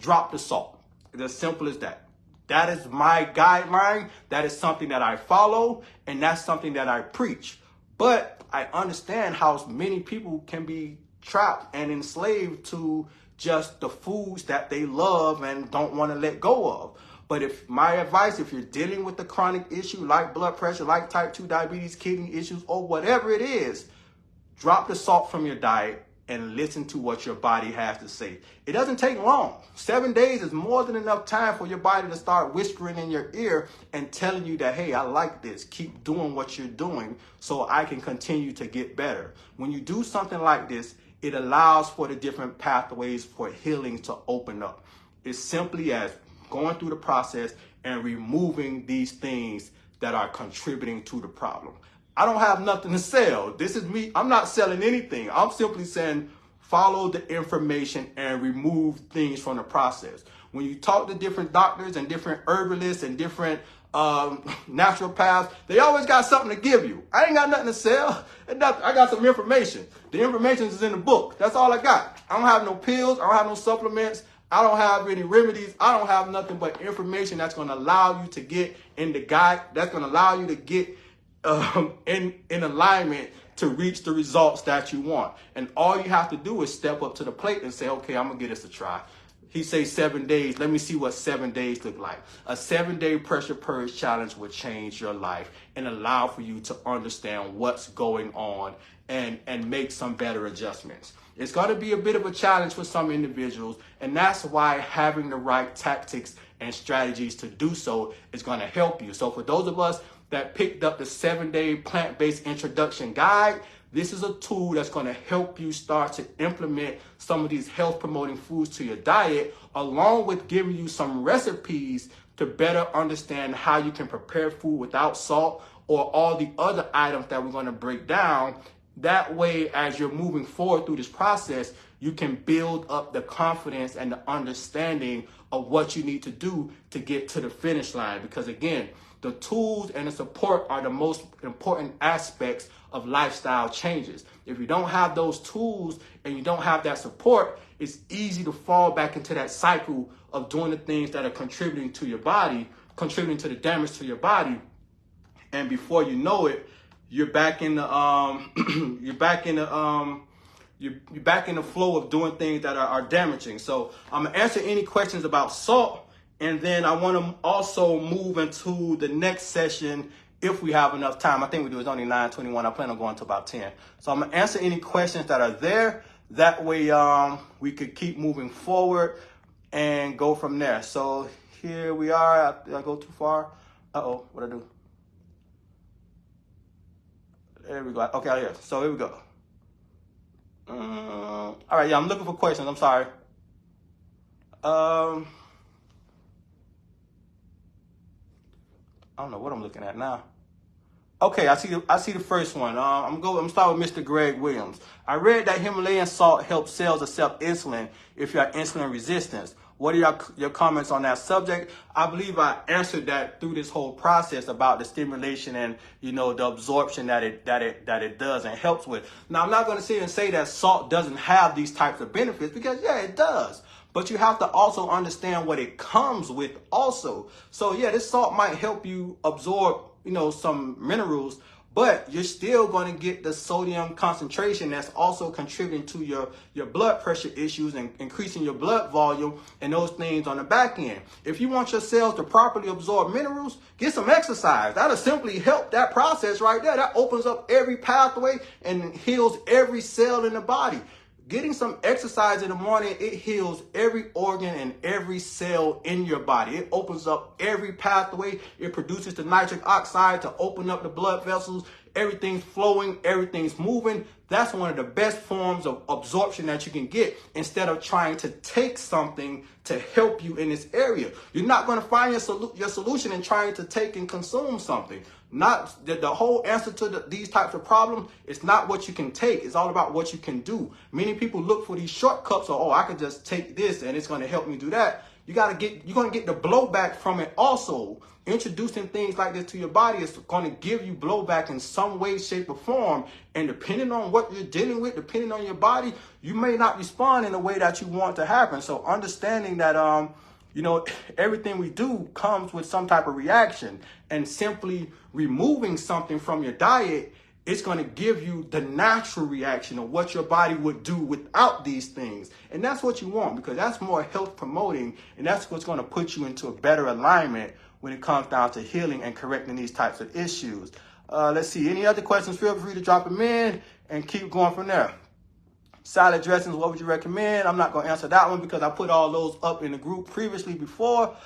drop the salt. It's as simple as that. That is my guideline. That is something that I follow, and that's something that I preach. But I understand how many people can be trapped and enslaved to just the foods that they love and don't want to let go of. But if you're dealing with a chronic issue like blood pressure, like type 2 diabetes, kidney issues, or whatever it is, drop the salt from your diet and listen to what your body has to say. It doesn't take long. 7 days is more than enough time for your body to start whispering in your ear and telling you that, hey, I like this. Keep doing what you're doing so I can continue to get better. When you do something like this, it allows for the different pathways for healing to open up. It's simply as going through the process and removing these things that are contributing to the problem. I don't have nothing to sell. This is me. I'm not selling anything. I'm simply saying follow the information and remove things from the process. When you talk to different doctors and different herbalists and different naturopaths, they always got something to give you. I ain't got nothing to sell. I got some information. The information is in the book. That's all I got. I don't have no pills. I don't have no supplements. I don't have any remedies. I don't have nothing but information that's going to allow you to get in the guide. That's going to allow you to get in alignment to reach the results that you want. And all you have to do is step up to the plate and say, okay, I'm going to give this a try. He says 7 days. Let me see what 7 days look like. A 7-day pressure purge challenge will change your life and allow for you to understand what's going on and make some better adjustments. It's going to be a bit of a challenge for some individuals, and that's why having the right tactics and strategies to do so is going to help you. So for those of us that picked up the 7-day plant-based introduction guide, this is a tool that's going to help you start to implement some of these health promoting foods to your diet, along with giving you some recipes to better understand how you can prepare food without salt or all the other items that we're going to break down. That way, as you're moving forward through this process, you can build up the confidence and the understanding of what you need to do to get to the finish line. Because again, the tools and the support are the most important aspects of lifestyle changes. If you don't have those tools and you don't have that support, it's easy to fall back into that cycle of doing the things that are contributing to your body, contributing to the damage to your body. And before you know it, you're back in the you're back in the flow of doing things that are damaging. So I'm gonna answer any questions about salt, and then I want to also move into the next session if we have enough time. I think we do. It's only 9:21. I plan on going to about 10. So I'm gonna answer any questions that are there. That way we could keep moving forward and go from there. So here we are. Did I go too far? Uh-oh, what'd I do? There we go. Okay, here. So here we go. All right, yeah, I'm looking for questions. I'm sorry. I don't know what I'm looking at now. Okay, I see the first one. I'm gonna start with Mr. Greg Williams. I read that Himalayan salt helps cells accept insulin if you have insulin resistance. What are your comments on that subject? I believe I answered that through this whole process about the stimulation and, you know, the absorption that it does and helps with. Now, I'm not going to sit and say that salt doesn't have these types of benefits, because yeah, it does. But you have to also understand what it comes with also. So yeah, this salt might help you absorb, you know, some minerals, but you're still going to get the sodium concentration that's also contributing to your blood pressure issues and increasing your blood volume and those things on the back end. If you want your cells to properly absorb minerals, get some exercise. That'll simply help that process right there. That opens up every pathway and heals every cell in the body. Getting some exercise in the morning, it heals every organ and every cell in your body. It opens up every pathway. It produces the nitric oxide to open up the blood vessels. Everything's flowing, everything's moving. That's one of the best forms of absorption that you can get, instead of trying to take something to help you in this area. You're not going to find your solution in trying to take and consume something. Not the whole answer to these types of problems. It's not what you can take. It's all about what you can do. Many people look for these shortcuts, or, oh, I could just take this and it's going to help me do that. You're going to get the blowback from it also. Introducing things like this to your body is going to give you blowback in some way, shape, or form. And depending on what you're dealing with, depending on your body, you may not respond in the way that you want to happen. So understanding that, you know, everything we do comes with some type of reaction, and simply removing something from your diet, it's going to give you the natural reaction of what your body would do without these things. And that's what you want, because that's more health promoting, and that's what's going to put you into a better alignment when it comes down to healing and correcting these types of issues. Let's see. Any other questions? Feel free to drop them in and keep going from there. Salad dressings, what would you recommend? I'm not going to answer that one because I put all those up in the group previously before.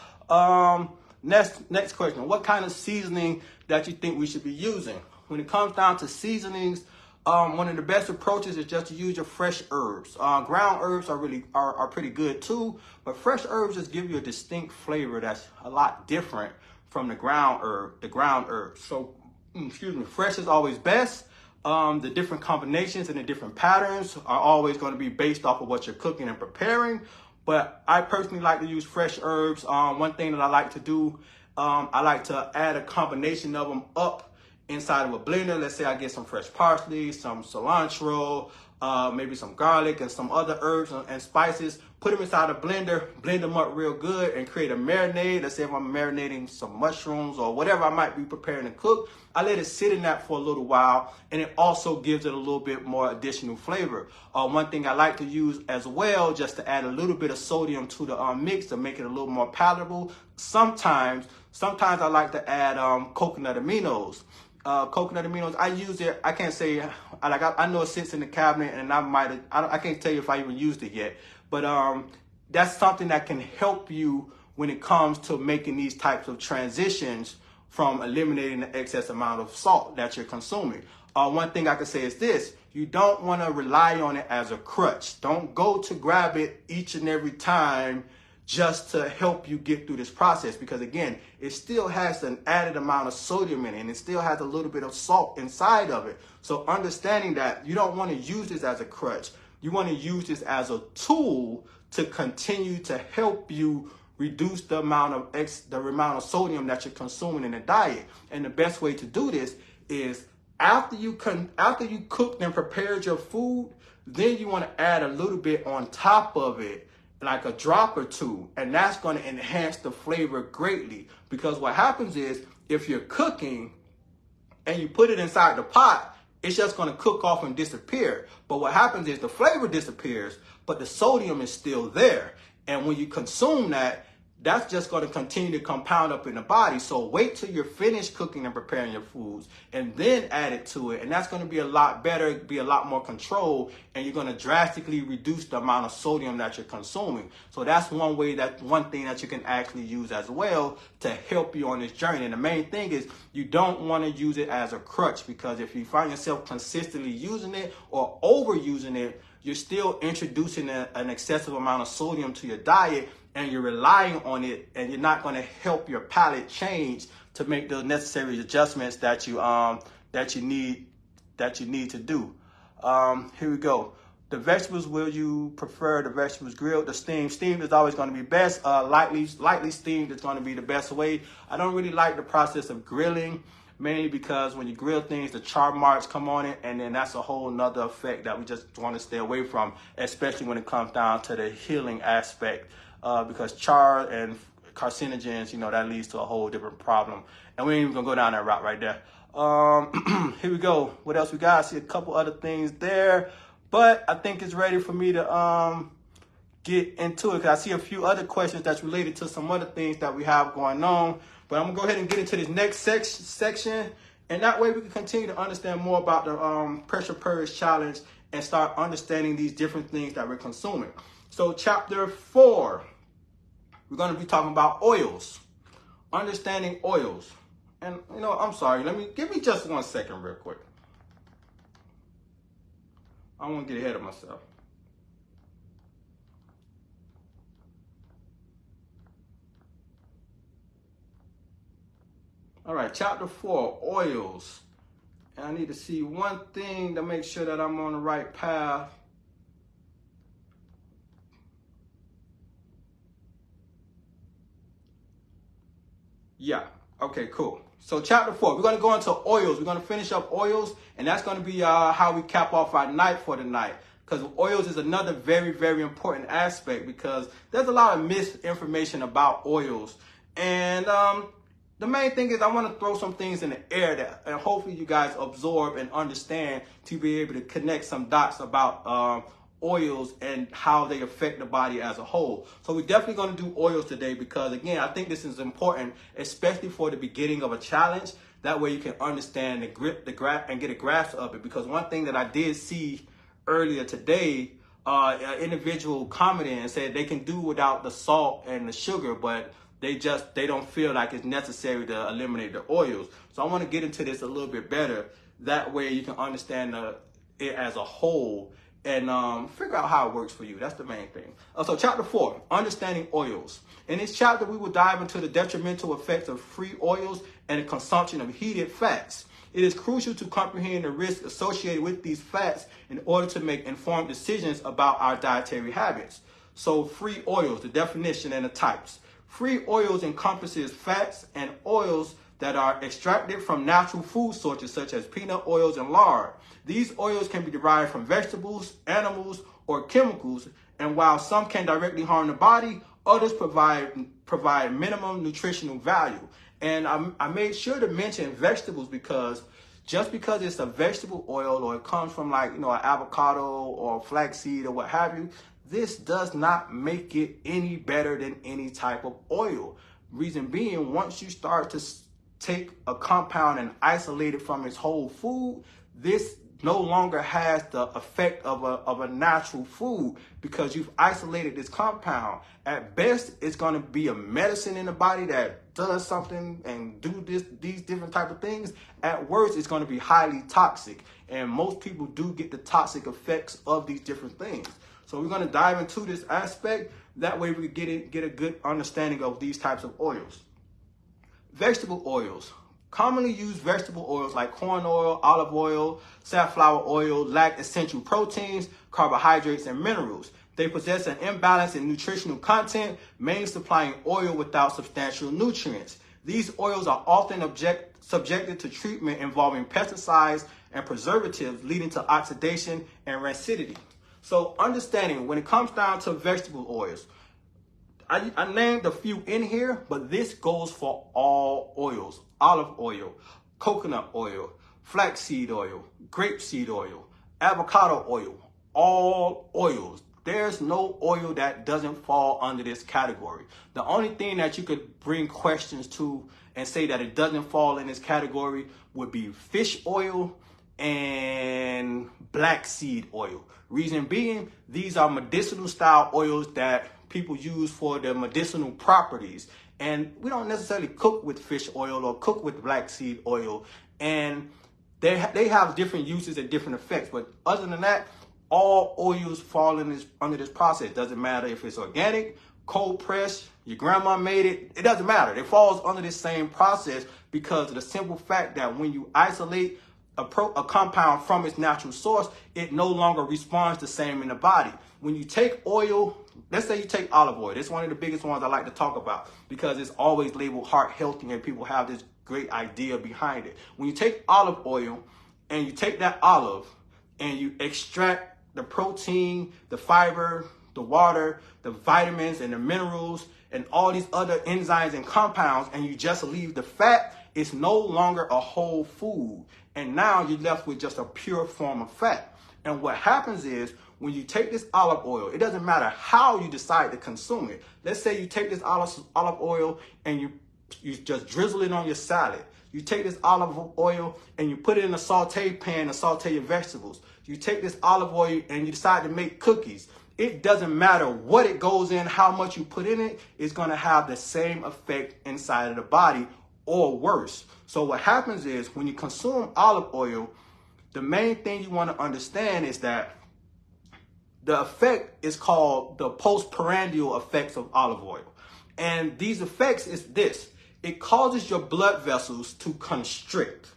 Next question. What kind of seasoning that you think we should be using? When it comes down to seasonings, one of the best approaches is just to use your fresh herbs. Ground herbs are pretty good too, but fresh herbs just give you a distinct flavor that's a lot different from the ground herb. So, fresh is always best. The different combinations and the different patterns are always going to be based off of what you're cooking and preparing. But I personally like to use fresh herbs. One thing that I like to do, I like to add a combination of them up inside of a blender. Let's say I get some fresh parsley, some cilantro, maybe some garlic and some other herbs and spices. Put them inside a blender, blend them up real good, and create a marinade. Let's say if I'm marinating some mushrooms or whatever I might be preparing to cook, I let it sit in that for a little while, and it also gives it a little bit more additional flavor. One thing I like to use as well, just to add a little bit of sodium to the mix to make it a little more palatable. Sometimes I like to add coconut aminos. coconut aminos. I use it. I can't say I know it sits in the cabinet, and I can't tell you if I even used it yet. But that's something that can help you when it comes to making these types of transitions from eliminating the excess amount of salt that you're consuming. One thing I can say is this: you don't want to rely on it as a crutch. Don't go to grab it each and every time just to help you get through this process, because again, it still has an added amount of sodium in it, and it still has a little bit of salt inside of it. So understanding that, you don't want to use this as a crutch. You want to use this as a tool to continue to help you reduce the amount of sodium that you're consuming in the diet. And the best way to do this is after you cooked and prepared your food, then you want to add a little bit on top of it, like a drop or two, and that's going to enhance the flavor greatly. Because what happens is, if you're cooking and you put it inside the pot, it's just going to cook off and disappear. But what happens is the flavor disappears, but the sodium is still there. And when you consume that, that's just going to continue to compound up in the body. So wait till you're finished cooking and preparing your foods, and then add it to it. And that's going to be a lot better, be a lot more controlled, and you're going to drastically reduce the amount of sodium that you're consuming. So that's one thing that you can actually use as well to help you on this journey. And the main thing is, you don't want to use it as a crutch, because if you find yourself consistently using it or overusing it, you're still introducing an excessive amount of sodium to your diet, and you're relying on it, and you're not going to help your palate change to make the necessary adjustments that you need to do. Here we go. The vegetables, will you prefer the vegetables grilled or steamed? Steamed is always going to be best. Lightly steamed is going to be the best way. I don't really like the process of grilling, mainly because when you grill things, the char marks come on it, and then that's a whole nother effect that we just want to stay away from, especially when it comes down to the healing aspect, because char and carcinogens, that leads to a whole different problem. And we ain't even gonna go down that route right there. Here we go. What else we got? I see a couple other things there, but I think it's ready for me to get into it, because I see a few other questions that's related to some other things that we have going on. But I'm gonna go ahead and get into this next section, and that way we can continue to understand more about the pressure purge challenge and start understanding these different things that we're consuming. So chapter 4, we're gonna be talking about oils, understanding oils. And I'm sorry, give me just 1 second real quick. I don't want to get ahead of myself. All right, chapter 4, oils. And I need to see one thing to make sure that I'm on the right path. Yeah, okay, cool. So chapter 4, we're going to go into oils. We're going to finish up oils, and that's going to be how we cap off our night for the night. Because oils is another very, very important aspect, because there's a lot of misinformation about oils. And the main thing is, I want to throw some things in the air that, and hopefully you guys absorb and understand, to be able to connect some dots about oils and how they affect the body as a whole. So we're definitely going to do oils today, because again, I think this is important, especially for the beginning of a challenge. That way you can understand and get a grasp of it. Because one thing that I did see earlier today, an individual commented and said they can do without the salt and the sugar, but they don't feel like it's necessary to eliminate the oils. So I want to get into this a little bit better. That way you can understand it as a whole, and figure out how it works for you. That's the main thing. So chapter 4, understanding oils. In this chapter, we will dive into the detrimental effects of free oils and the consumption of heated fats. It is crucial to comprehend the risks associated with these fats in order to make informed decisions about our dietary habits. So free oils, the definition and the types. Free oils encompasses fats and oils that are extracted from natural food sources such as peanut oils and lard. These oils can be derived from vegetables, animals, or chemicals, and while some can directly harm the body, others provide minimum nutritional value. And I made sure to mention vegetables, because just because it's a vegetable oil, or it comes from an avocado or flaxseed or what have you, this does not make it any better than any type of oil. Reason being, once you start to take a compound and isolate it from its whole food, this no longer has the effect of a natural food because you've isolated this compound. At best, it's going to be a medicine in the body that does something and do these different type of things. At worst, it's going to be highly toxic. And most people do get the toxic effects of these different things. So we're going to dive into this aspect. That way we get a good understanding of these types of oils. Vegetable oils. Commonly used vegetable oils like corn oil, olive oil, safflower oil lack essential proteins, carbohydrates, and minerals. They possess an imbalance in nutritional content, mainly supplying oil without substantial nutrients. These oils are often subjected to treatment involving pesticides and preservatives, leading to oxidation and rancidity. So understanding when it comes down to vegetable oils, I named a few in here, but this goes for all oils. Olive oil, coconut oil, flaxseed oil, grapeseed oil, avocado oil, all oils. There's no oil that doesn't fall under this category. The only thing that you could bring questions to and say that it doesn't fall in this category would be fish oil and black seed oil. Reason being, these are medicinal style oils that people use for their medicinal properties. And we don't necessarily cook with fish oil or cook with black seed oil. And they have different uses and different effects. But other than that, all oils fall under this process. Doesn't matter if it's organic, cold pressed, your grandma made it. It doesn't matter. It falls under this same process because of the simple fact that when you isolate a compound from its natural source, it no longer responds the same in the body. When you take oil, let's say you take olive oil. This is one of the biggest ones I like to talk about because it's always labeled heart healthy and people have this great idea behind it. When you take olive oil and you take that olive and you extract the protein, the fiber, the water, the vitamins and the minerals and all these other enzymes and compounds, and you just leave the fat, it's no longer a whole food. And now you're left with just a pure form of fat. And what happens is when you take this olive oil, it doesn't matter how you decide to consume it. Let's say you take this olive oil and you just drizzle it on your salad. You take this olive oil and you put it in a saute pan to saute your vegetables. You take this olive oil and you decide to make cookies. It doesn't matter what it goes in, how much you put in it, it's going to have the same effect inside of the body or worse. So what happens is when you consume olive oil, the main thing you want to understand is that the effect is called the postprandial effects of olive oil. And these effects is this. It causes your blood vessels to constrict.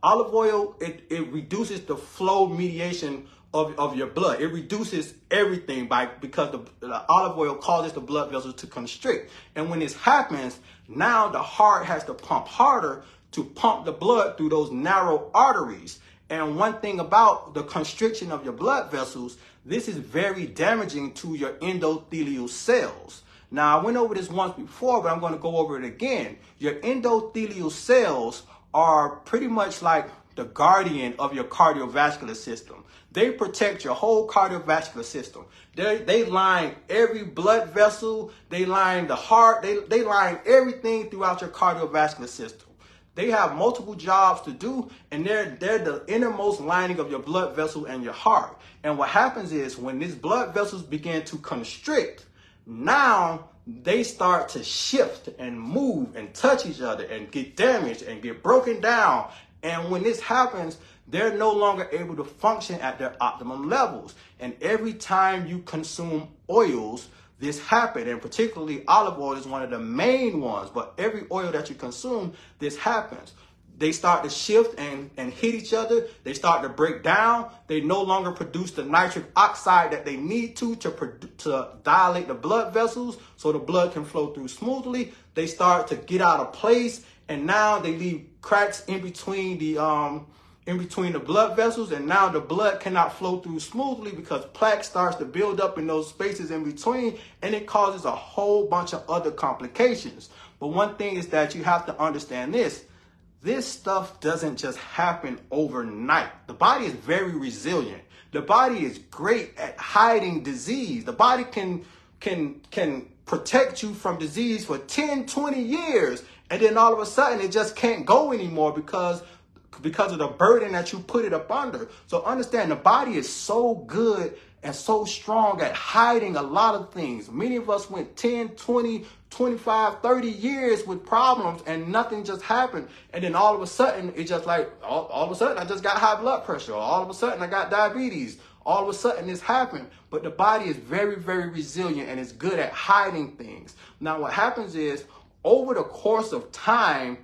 Olive oil, it reduces the flow mediation of your blood. It reduces everything because the olive oil causes the blood vessels to constrict. And when this happens, now the heart has to pump harder to pump the blood through those narrow arteries. And one thing about the constriction of your blood vessels, this is very damaging to your endothelial cells. Now, I went over this once before, but I'm going to go over it again. Your endothelial cells are pretty much like the guardian of your cardiovascular system. They protect your whole cardiovascular system. They line every blood vessel. They line the heart. They line everything throughout your cardiovascular system. They have multiple jobs to do, and they're the innermost lining of your blood vessel and your heart. And what happens is when these blood vessels begin to constrict, now they start to shift and move and touch each other and get damaged and get broken down. And when this happens, they're no longer able to function at their optimum levels. And every time you consume oils, this happens. And particularly olive oil is one of the main ones. But every oil that you consume, this happens. They start to shift and hit each other. They start to break down. They no longer produce the nitric oxide that they need to dilate the blood vessels so the blood can flow through smoothly. They start to get out of place, and now they leave cracks in between the blood vessels, and now the blood cannot flow through smoothly because plaque starts to build up in those spaces in between, and it causes a whole bunch of other complications. But one thing is that you have to understand this. This stuff doesn't just happen overnight. The body is very resilient. The body is great at hiding disease. The body can protect you from disease for 10, 20 years, And then all of a sudden it just can't go anymore because of the burden that you put it up under. So understand, the body is so good and so strong at hiding a lot of things. Many of us went 10, 20, 25, 30 years with problems and nothing just happened. And then all of a sudden, it's just like, all of a sudden I just got high blood pressure. Or all of a sudden I got diabetes. All of a sudden this happened. But the body is very, very resilient and it's good at hiding things. Now what happens is, over the course of time,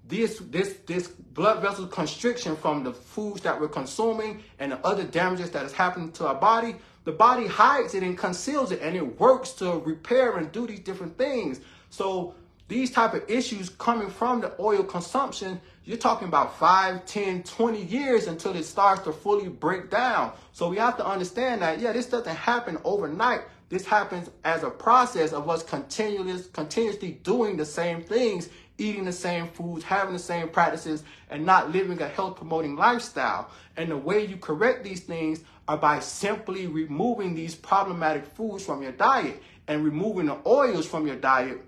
this blood vessel constriction from the foods that we're consuming and the other damages that is happening to our body, the body hides it and conceals it, and it works to repair and do these different things. So these type of issues coming from the oil consumption, you're talking about 5, 10, 20 years until it starts to fully break down. So we have to understand that, yeah, this doesn't happen overnight. This happens as a process of us continuously doing the same things, eating the same foods, having the same practices, and not living a health promoting lifestyle. And the way you correct these things are by simply removing these problematic foods from your diet and removing the oils from your diet.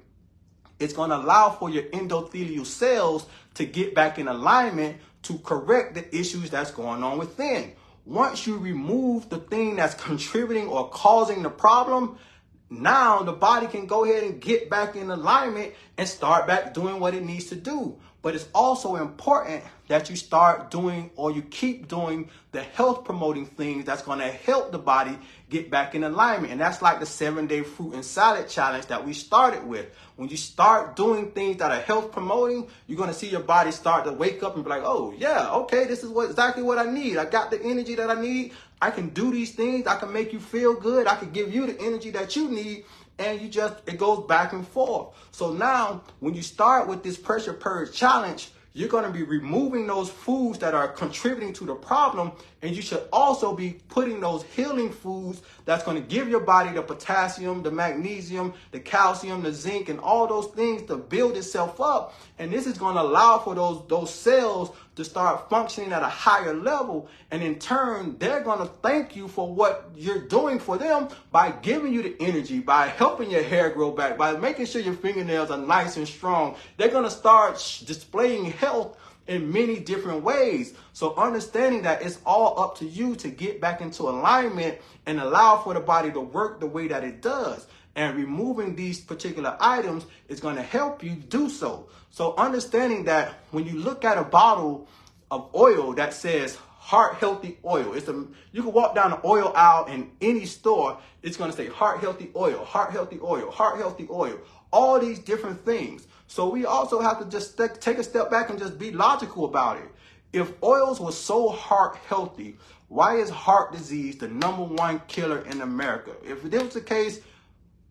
It's going to allow for your endothelial cells to get back in alignment to correct the issues that's going on within. Once you remove the thing that's contributing or causing the problem, now the body can go ahead and get back in alignment and start back doing what it needs to do. But it's also important that you start doing, or you keep doing, the health promoting things that's going to help the body get back in alignment. And that's like the 7-day fruit and salad challenge that we started with. When you start doing things that are health promoting, you're going to see your body start to wake up and be like, oh yeah, okay, this is exactly what I need. I got the energy that I need. I can do these things. I can make you feel good. I can give you the energy that you need. And it goes back and forth. So now when you start with this pressure purge challenge, you're going to be removing those foods that are contributing to the problem. And you should also be putting those healing foods that's going to give your body the potassium, the magnesium, the calcium, the zinc, and all those things to build itself up. And this is going to allow for those cells to start functioning at a higher level. And in turn, they're going to thank you for what you're doing for them by giving you the energy, by helping your hair grow back, by making sure your fingernails are nice and strong. They're going to start displaying health in many different ways. So understanding that it's all up to you to get back into alignment and allow for the body to work the way that it does. And removing these particular items is going to help you do so. So understanding that when you look at a bottle of oil that says heart healthy oil, you can walk down the oil aisle in any store, it's going to say heart healthy oil, heart healthy oil, heart healthy oil, all these different things. So we also have to just take a step back and just be logical about it. If oils were so heart healthy, why is heart disease the #1 killer in America? If it was the case,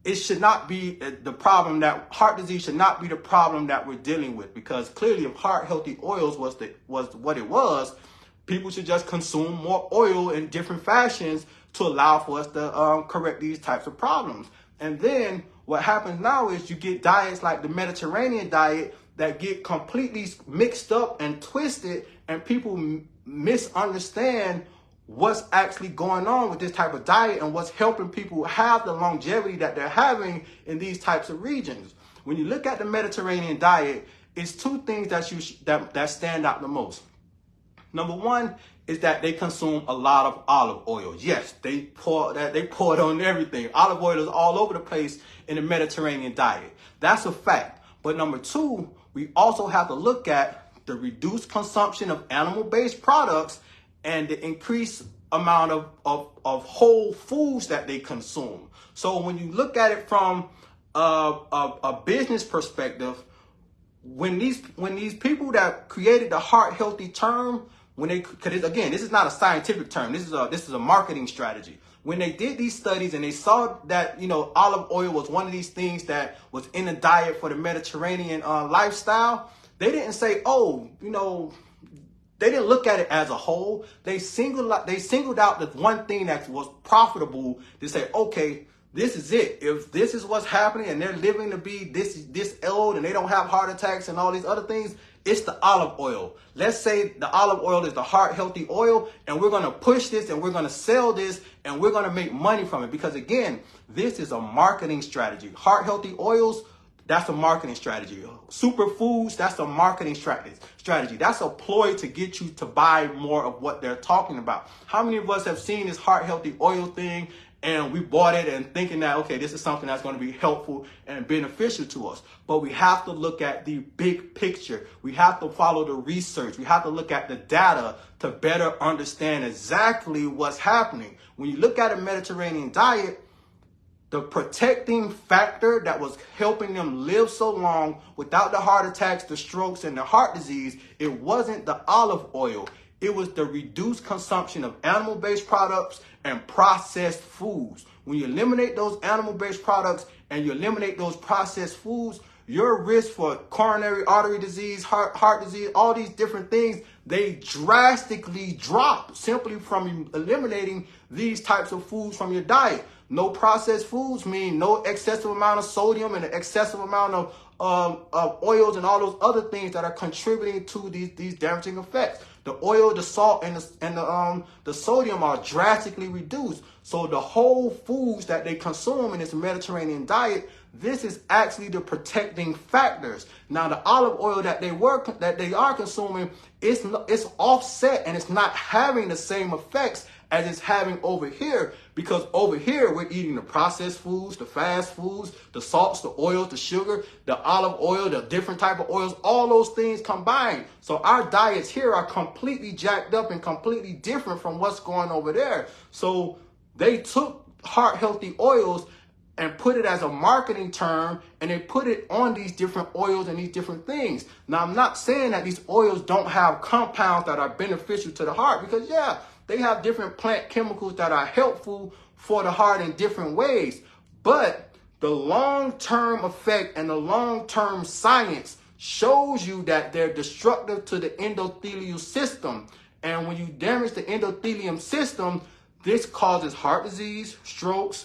it should not be the problem, that heart disease should not be the problem that we're dealing with, because clearly if heart healthy oils was what it was, people should just consume more oil in different fashions to allow for us to correct these types of problems. And then what happens now is you get diets like the Mediterranean diet that get completely mixed up and twisted, and people misunderstand what's actually going on with this type of diet and what's helping people have the longevity that they're having in these types of regions. When you look at the Mediterranean diet, it's two things that stand out the most. Number one is that they consume a lot of olive oil. Yes, they pour it on everything. Olive oil is all over the place in the Mediterranean diet. That's a fact. But number two, we also have to look at the reduced consumption of animal-based products and the increased amount of whole foods that they consume. So when you look at it from a business perspective, when these people that created the heart healthy term, because again, this is not a scientific term, this is a marketing strategy. When they did these studies and they saw that olive oil was one of these things that was in the diet for the Mediterranean lifestyle, they didn't say, they didn't look at it as a whole. They singled out the one thing that was profitable to say, okay, this is it. If this is what's happening and they're living to be this old and they don't have heart attacks and all these other things, it's the olive oil. Let's say the olive oil is the heart healthy oil, and we're going to push this and we're going to sell this and we're going to make money from it. Because again, this is a marketing strategy. Heart healthy oils, That's a marketing strategy. Superfoods, that's a marketing strategy. That's a ploy to get you to buy more of what they're talking about. How many of us have seen this heart healthy oil thing and we bought it and thinking that, okay, this is something that's going to be helpful and beneficial to us? But we have to look at the big picture. We have to follow the research. We have to look at the data to better understand exactly what's happening. When you look at a Mediterranean diet, the protecting factor that was helping them live so long without the heart attacks, the strokes, and the heart disease, it wasn't the olive oil. It was the reduced consumption of animal-based products and processed foods. When you eliminate those animal-based products and you eliminate those processed foods, your risk for coronary artery disease, heart disease, all these different things, they drastically drop simply from eliminating these types of foods from your diet. No processed foods mean no excessive amount of sodium and an excessive amount of oils and all those other things that are contributing to these damaging effects. The oil, the salt, and the sodium are drastically reduced. So the whole foods that they consume in this Mediterranean diet, this is actually the protecting factors. Now, the olive oil that they are consuming, it's offset and it's not having the same effects as it's having over here, because over here we're eating the processed foods, the fast foods, the salts, the oils, the sugar, the olive oil, the different type of oils, all those things combined. So our diets here are completely jacked up and completely different from what's going over there. So they took heart healthy oils and put it as a marketing term, and they put it on these different oils and these different things. Now, I'm not saying that these oils don't have compounds that are beneficial to the heart, because yeah, they have different plant chemicals that are helpful for the heart in different ways. But the long-term effect and the long-term science shows you that they're destructive to the endothelial system. And when you damage the endothelium system, this causes heart disease, strokes,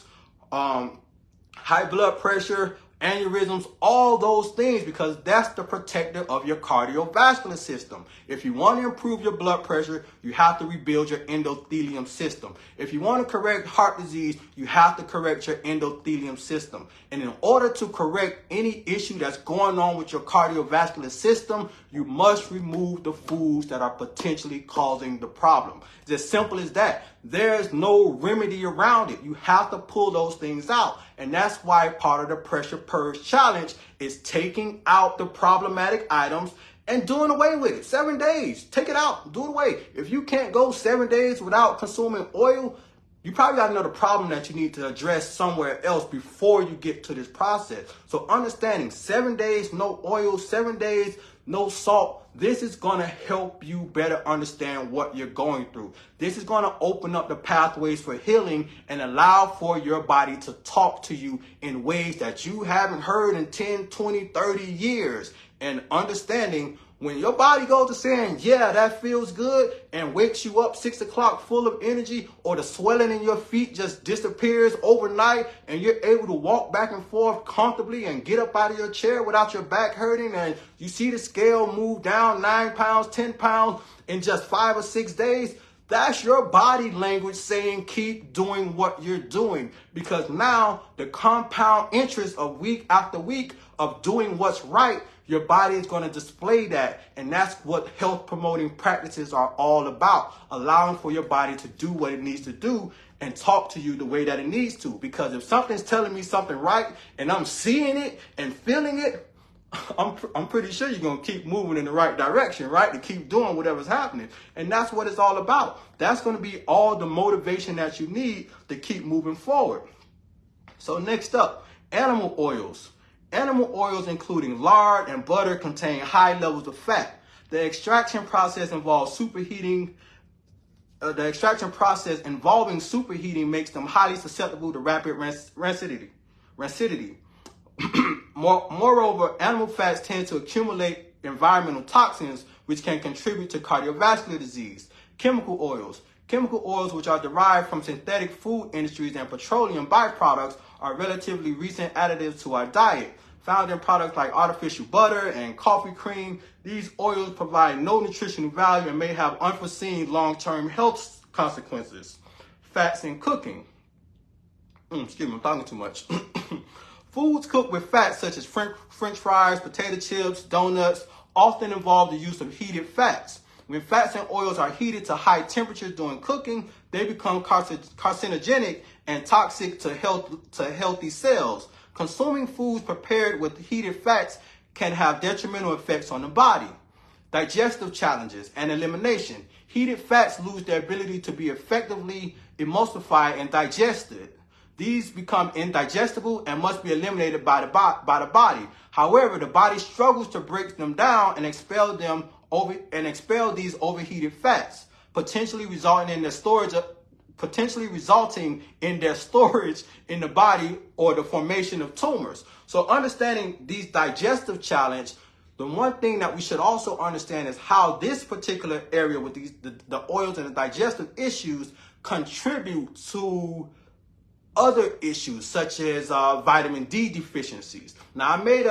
high blood pressure, aneurysms, all those things, because that's the protector of your cardiovascular system. If you want to improve your blood pressure, you have to rebuild your endothelium system. If you want to correct heart disease, you have to correct your endothelium system. And in order to correct any issue that's going on with your cardiovascular system, you must remove the foods that are potentially causing the problem. It's as simple as that. There's no remedy around it. You have to pull those things out. And that's why part of the Pressure Purge Challenge is taking out the problematic items and doing away with it. 7 days. Take it out. Do it away. If you can't go 7 days without consuming oil, you probably got another problem that you need to address somewhere else before you get to this process. So understanding 7 days, no oil, 7 days, no salt. This is going to help you better understand what you're going through. This is going to open up the pathways for healing and allow for your body to talk to you in ways that you haven't heard in 10, 20, 30 years. And understanding when your body goes to saying, yeah, that feels good, and wakes you up 6 o'clock full of energy, or the swelling in your feet just disappears overnight and you're able to walk back and forth comfortably and get up out of your chair without your back hurting, and you see the scale move down 9 pounds, 10 pounds in just 5 or 6 days, that's your body language saying keep doing what you're doing, because now the compound interest of week after week of doing what's right, your body is going to display that. And that's what health promoting practices are all about, allowing for your body to do what it needs to do and talk to you the way that it needs to. Because if something's telling me something right and I'm seeing it and feeling it, I'm pretty sure you're going to keep moving in the right direction, right? To keep doing whatever's happening. And that's what it's all about. That's going to be all the motivation that you need to keep moving forward. So next up, animal oils. Animal oils, including lard and butter, contain high levels of fat. The extraction process involves superheating. The extraction process involving superheating makes them highly susceptible to rapid rancidity. Moreover, animal fats tend to accumulate environmental toxins, which can contribute to cardiovascular disease. Chemical oils. Chemical oils, which are derived from synthetic food industries and petroleum byproducts, are relatively recent additives to our diet. Found in products like artificial butter and coffee cream, these oils provide no nutritional value and may have unforeseen long-term health consequences. Fats in cooking. Excuse me, I'm talking too much. Foods cooked with fat, such as French fries, potato chips, donuts, often involve the use of heated fats. When fats and oils are heated to high temperatures during cooking, they become carcinogenic and toxic to healthy cells. Consuming foods prepared with heated fats can have detrimental effects on the body. Digestive challenges and elimination. Heated fats lose their ability to be effectively emulsified and digested. These become indigestible and must be eliminated by the body. However, the body struggles to break them down and expel these overheated fats, potentially resulting in their storage in the body or the formation of tumors. So understanding these digestive challenge, the one thing that we should also understand is how this particular area with the oils and the digestive issues contribute to other issues such as vitamin D deficiencies. Now, I made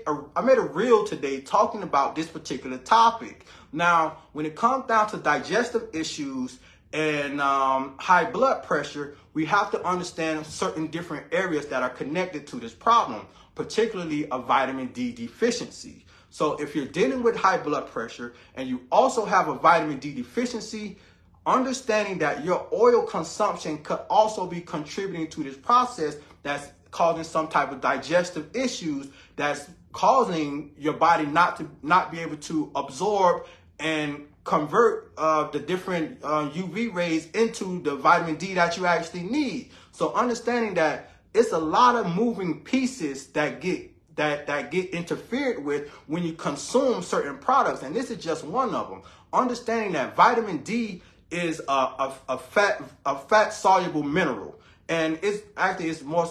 a reel today talking about this particular topic. Now, when it comes down to digestive issues and high blood pressure, we have to understand certain different areas that are connected to this problem, particularly a vitamin D deficiency. So if you're dealing with high blood pressure and you also have a vitamin D deficiency, understanding that your oil consumption could also be contributing to this process that's causing some type of digestive issues that's causing your body not be able to absorb and convert the different UV rays into the vitamin D that you actually need. So understanding that it's a lot of moving pieces that get interfered with when you consume certain products, and this is just one of them. Understanding that vitamin D is a fat soluble mineral, and it's more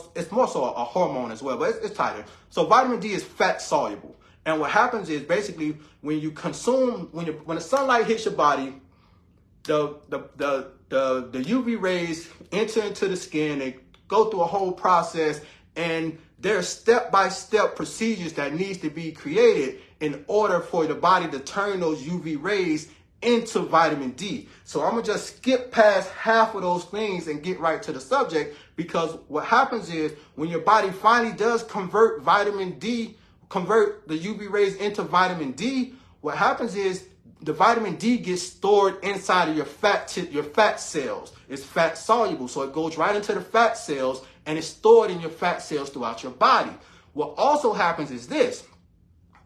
so a hormone as well, but it's tighter. So vitamin D is fat soluble, and what happens is basically when the sunlight hits your body, the UV rays enter into the skin. They go through a whole process, and there's step-by-step procedures that needs to be created in order for the body to turn those UV rays into vitamin D. So I'm gonna just skip past half of those things and get right to the subject, because what happens is when your body finally does convert the UV rays into vitamin D, what happens is the vitamin D gets stored inside of your fat cells. It's fat soluble, so it goes right into the fat cells and it's stored in your fat cells throughout your body. What also happens is this: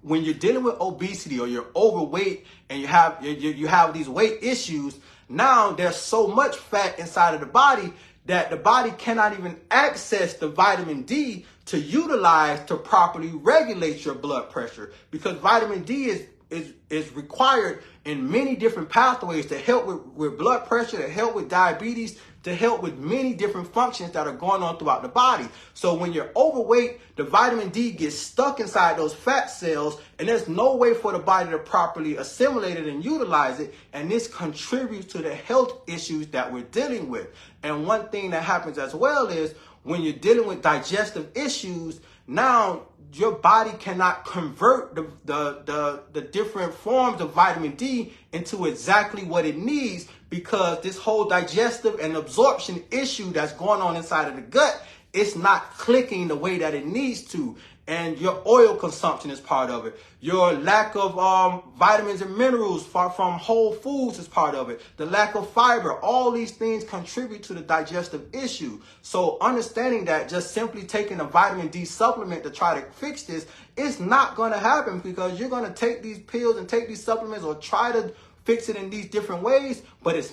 when you're dealing with obesity or you're overweight and you have these weight issues, now there's so much fat inside of the body that the body cannot even access the vitamin D to utilize to properly regulate your blood pressure, because vitamin D is required in many different pathways to help with blood pressure, to help with diabetes, to help with many different functions that are going on throughout the body. So when you're overweight, the vitamin D gets stuck inside those fat cells, and there's no way for the body to properly assimilate it and utilize it. And this contributes to the health issues that we're dealing with. And one thing that happens as well is when you're dealing with digestive issues, now your body cannot convert the different forms of vitamin D into exactly what it needs, because this whole digestive and absorption issue that's going on inside of the gut, it's not clicking the way that it needs to. And your oil consumption is part of it. Your lack of vitamins and minerals from whole foods is part of it. The lack of fiber, all these things contribute to the digestive issue. So understanding that just simply taking a vitamin D supplement to try to fix this is not going to happen, because you're going to take these pills and take these supplements or try to fix it in these different ways, but it's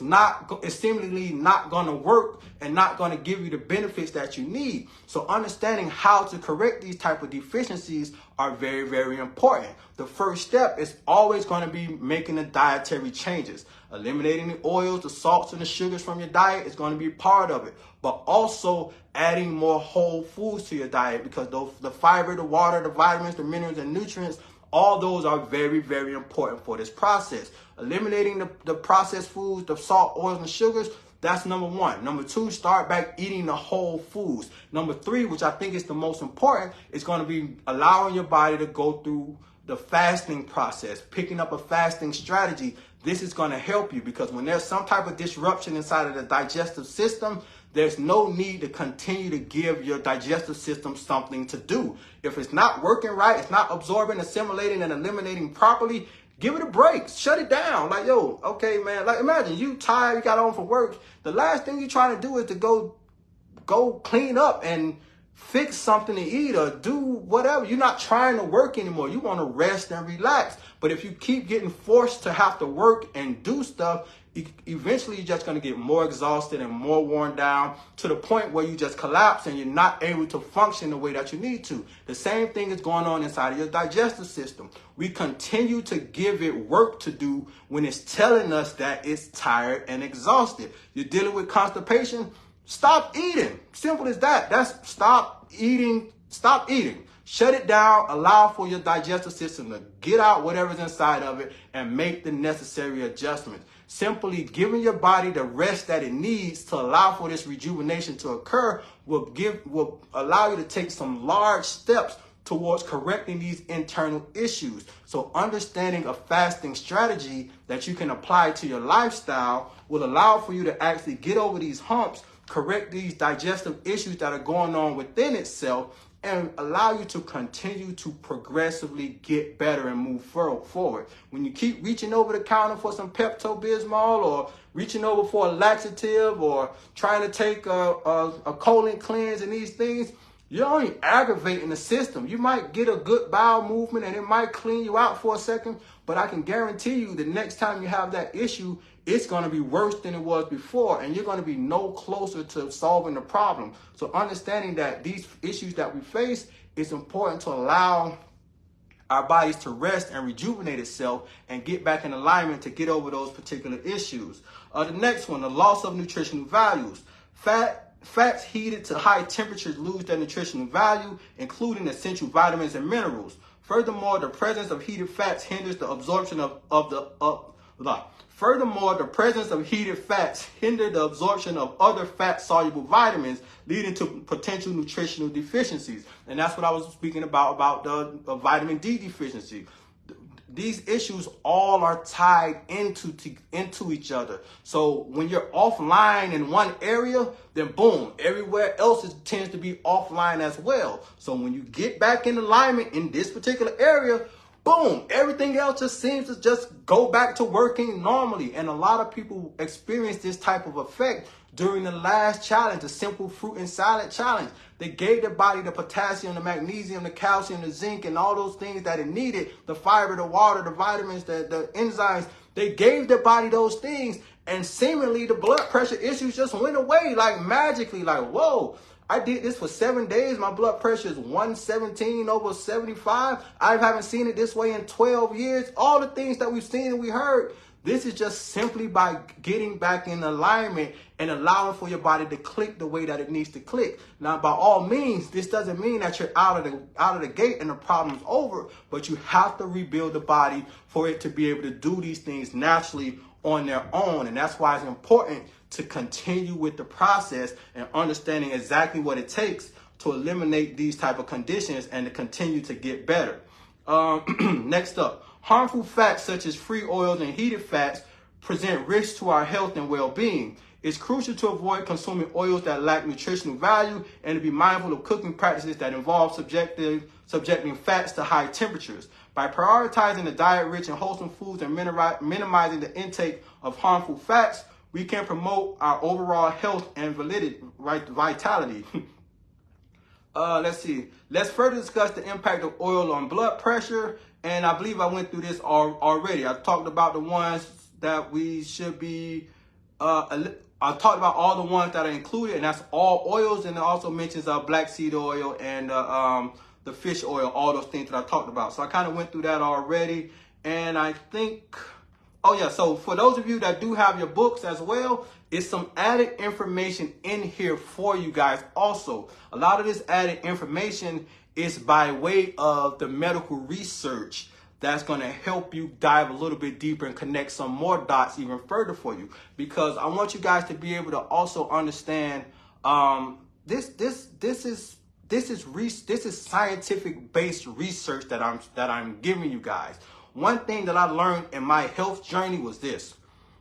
seemingly not going to work and not going to give you the benefits that you need. So understanding how to correct these type of deficiencies are very, very important. The first step is always going to be making the dietary changes. Eliminating the oils, the salts, and the sugars from your diet is going to be part of it, but also adding more whole foods to your diet, because the fiber, the water, the vitamins, the minerals, and nutrients, all those are very, very important for this process. Eliminating the processed foods, the salt, oils, and sugars, that's number one. Number two, start back eating the whole foods. Number three, which I think is the most important, is going to be allowing your body to go through the fasting process, picking up a fasting strategy. This is going to help you, because when there's some type of disruption inside of the digestive system, there's no need to continue to give your digestive system something to do. If it's not working right, it's not absorbing, assimilating, and eliminating properly, give it a break. Shut it down. Like, yo, okay, man. Like, imagine you tired, you got home from work. The last thing you're trying to do is to go clean up and fix something to eat or do whatever. You're not trying to work anymore. You want to rest and relax. But if you keep getting forced to have to work and do stuff, eventually you're just going to get more exhausted and more worn down to the point where you just collapse and you're not able to function the way that you need to. The same thing is going on inside of your digestive system. We continue to give it work to do when it's telling us that it's tired and exhausted. You're dealing with constipation. Stop eating. Simple as that. That's stop eating. Stop eating. Shut it down. Allow for your digestive system to get out whatever's inside of it and make the necessary adjustments. Simply giving your body the rest that it needs to allow for this rejuvenation to occur will allow you to take some large steps towards correcting these internal issues. So understanding a fasting strategy that you can apply to your lifestyle will allow for you to actually get over these humps, correct these digestive issues that are going on within itself, and allow you to continue to progressively get better and move forward. When you keep reaching over the counter for some Pepto-Bismol or reaching over for a laxative or trying to take a colon cleanse and these things, you're only aggravating the system. You might get a good bowel movement and it might clean you out for a second, but I can guarantee you the next time you have that issue, it's going to be worse than it was before, and you're going to be no closer to solving the problem. So understanding that these issues that we face, it's important to allow our bodies to rest and rejuvenate itself and get back in alignment to get over those particular issues. The next one, the loss of nutritional values. Fats heated to high temperatures lose their nutritional value, including essential vitamins and minerals. Furthermore, the presence of heated fats hinders the absorption of other fat-soluble vitamins, leading to potential nutritional deficiencies. And that's what I was speaking about the vitamin D deficiency. These issues all are tied into each other. So when you're offline in one area, then boom, everywhere else tends to be offline as well. So when you get back in alignment in this particular area, boom, everything else just seems to just go back to working normally. And a lot of people experience this type of effect during the last challenge, the simple fruit and salad challenge. They gave their body the potassium, the magnesium, the calcium, the zinc, and all those things that it needed, the fiber, the water, the vitamins, the enzymes. They gave their body those things, and seemingly the blood pressure issues just went away like magically, like, whoa. I did this for 7 days. My blood pressure is 117/75. I haven't seen it this way in 12 years. All the things that we've seen and we heard. This is just simply by getting back in alignment and allowing for your body to click the way that it needs to click. Now, by all means, this doesn't mean that you're out of the gate and the problem's over, but you have to rebuild the body for it to be able to do these things naturally on their own. And that's why it's important to continue with the process and understanding exactly what it takes to eliminate these type of conditions and to continue to get better. Next up, harmful fats such as free oils and heated fats present risks to our health and well-being. It's crucial to avoid consuming oils that lack nutritional value and to be mindful of cooking practices that involve subjecting fats to high temperatures. By prioritizing a diet rich in wholesome foods and minimizing the intake of harmful fats, we can promote our overall health and vitality. Let's see. Let's further discuss the impact of oil on blood pressure. And I believe I went through this already. I talked about the ones that we should be, I talked about all the ones that are included, and that's all oils. And it also mentions black seed oil and the fish oil, all those things that I talked about. So I kind of went through that already. And I think, oh yeah, so for those of you that do have your books as well, it's some added information in here for you guys also. A lot of this added information is by way of the medical research that's going to help you dive a little bit deeper and connect some more dots even further for you. Because I want you guys to be able to also understand this is scientific based research that I'm giving you guys. One thing that I learned in my health journey was this: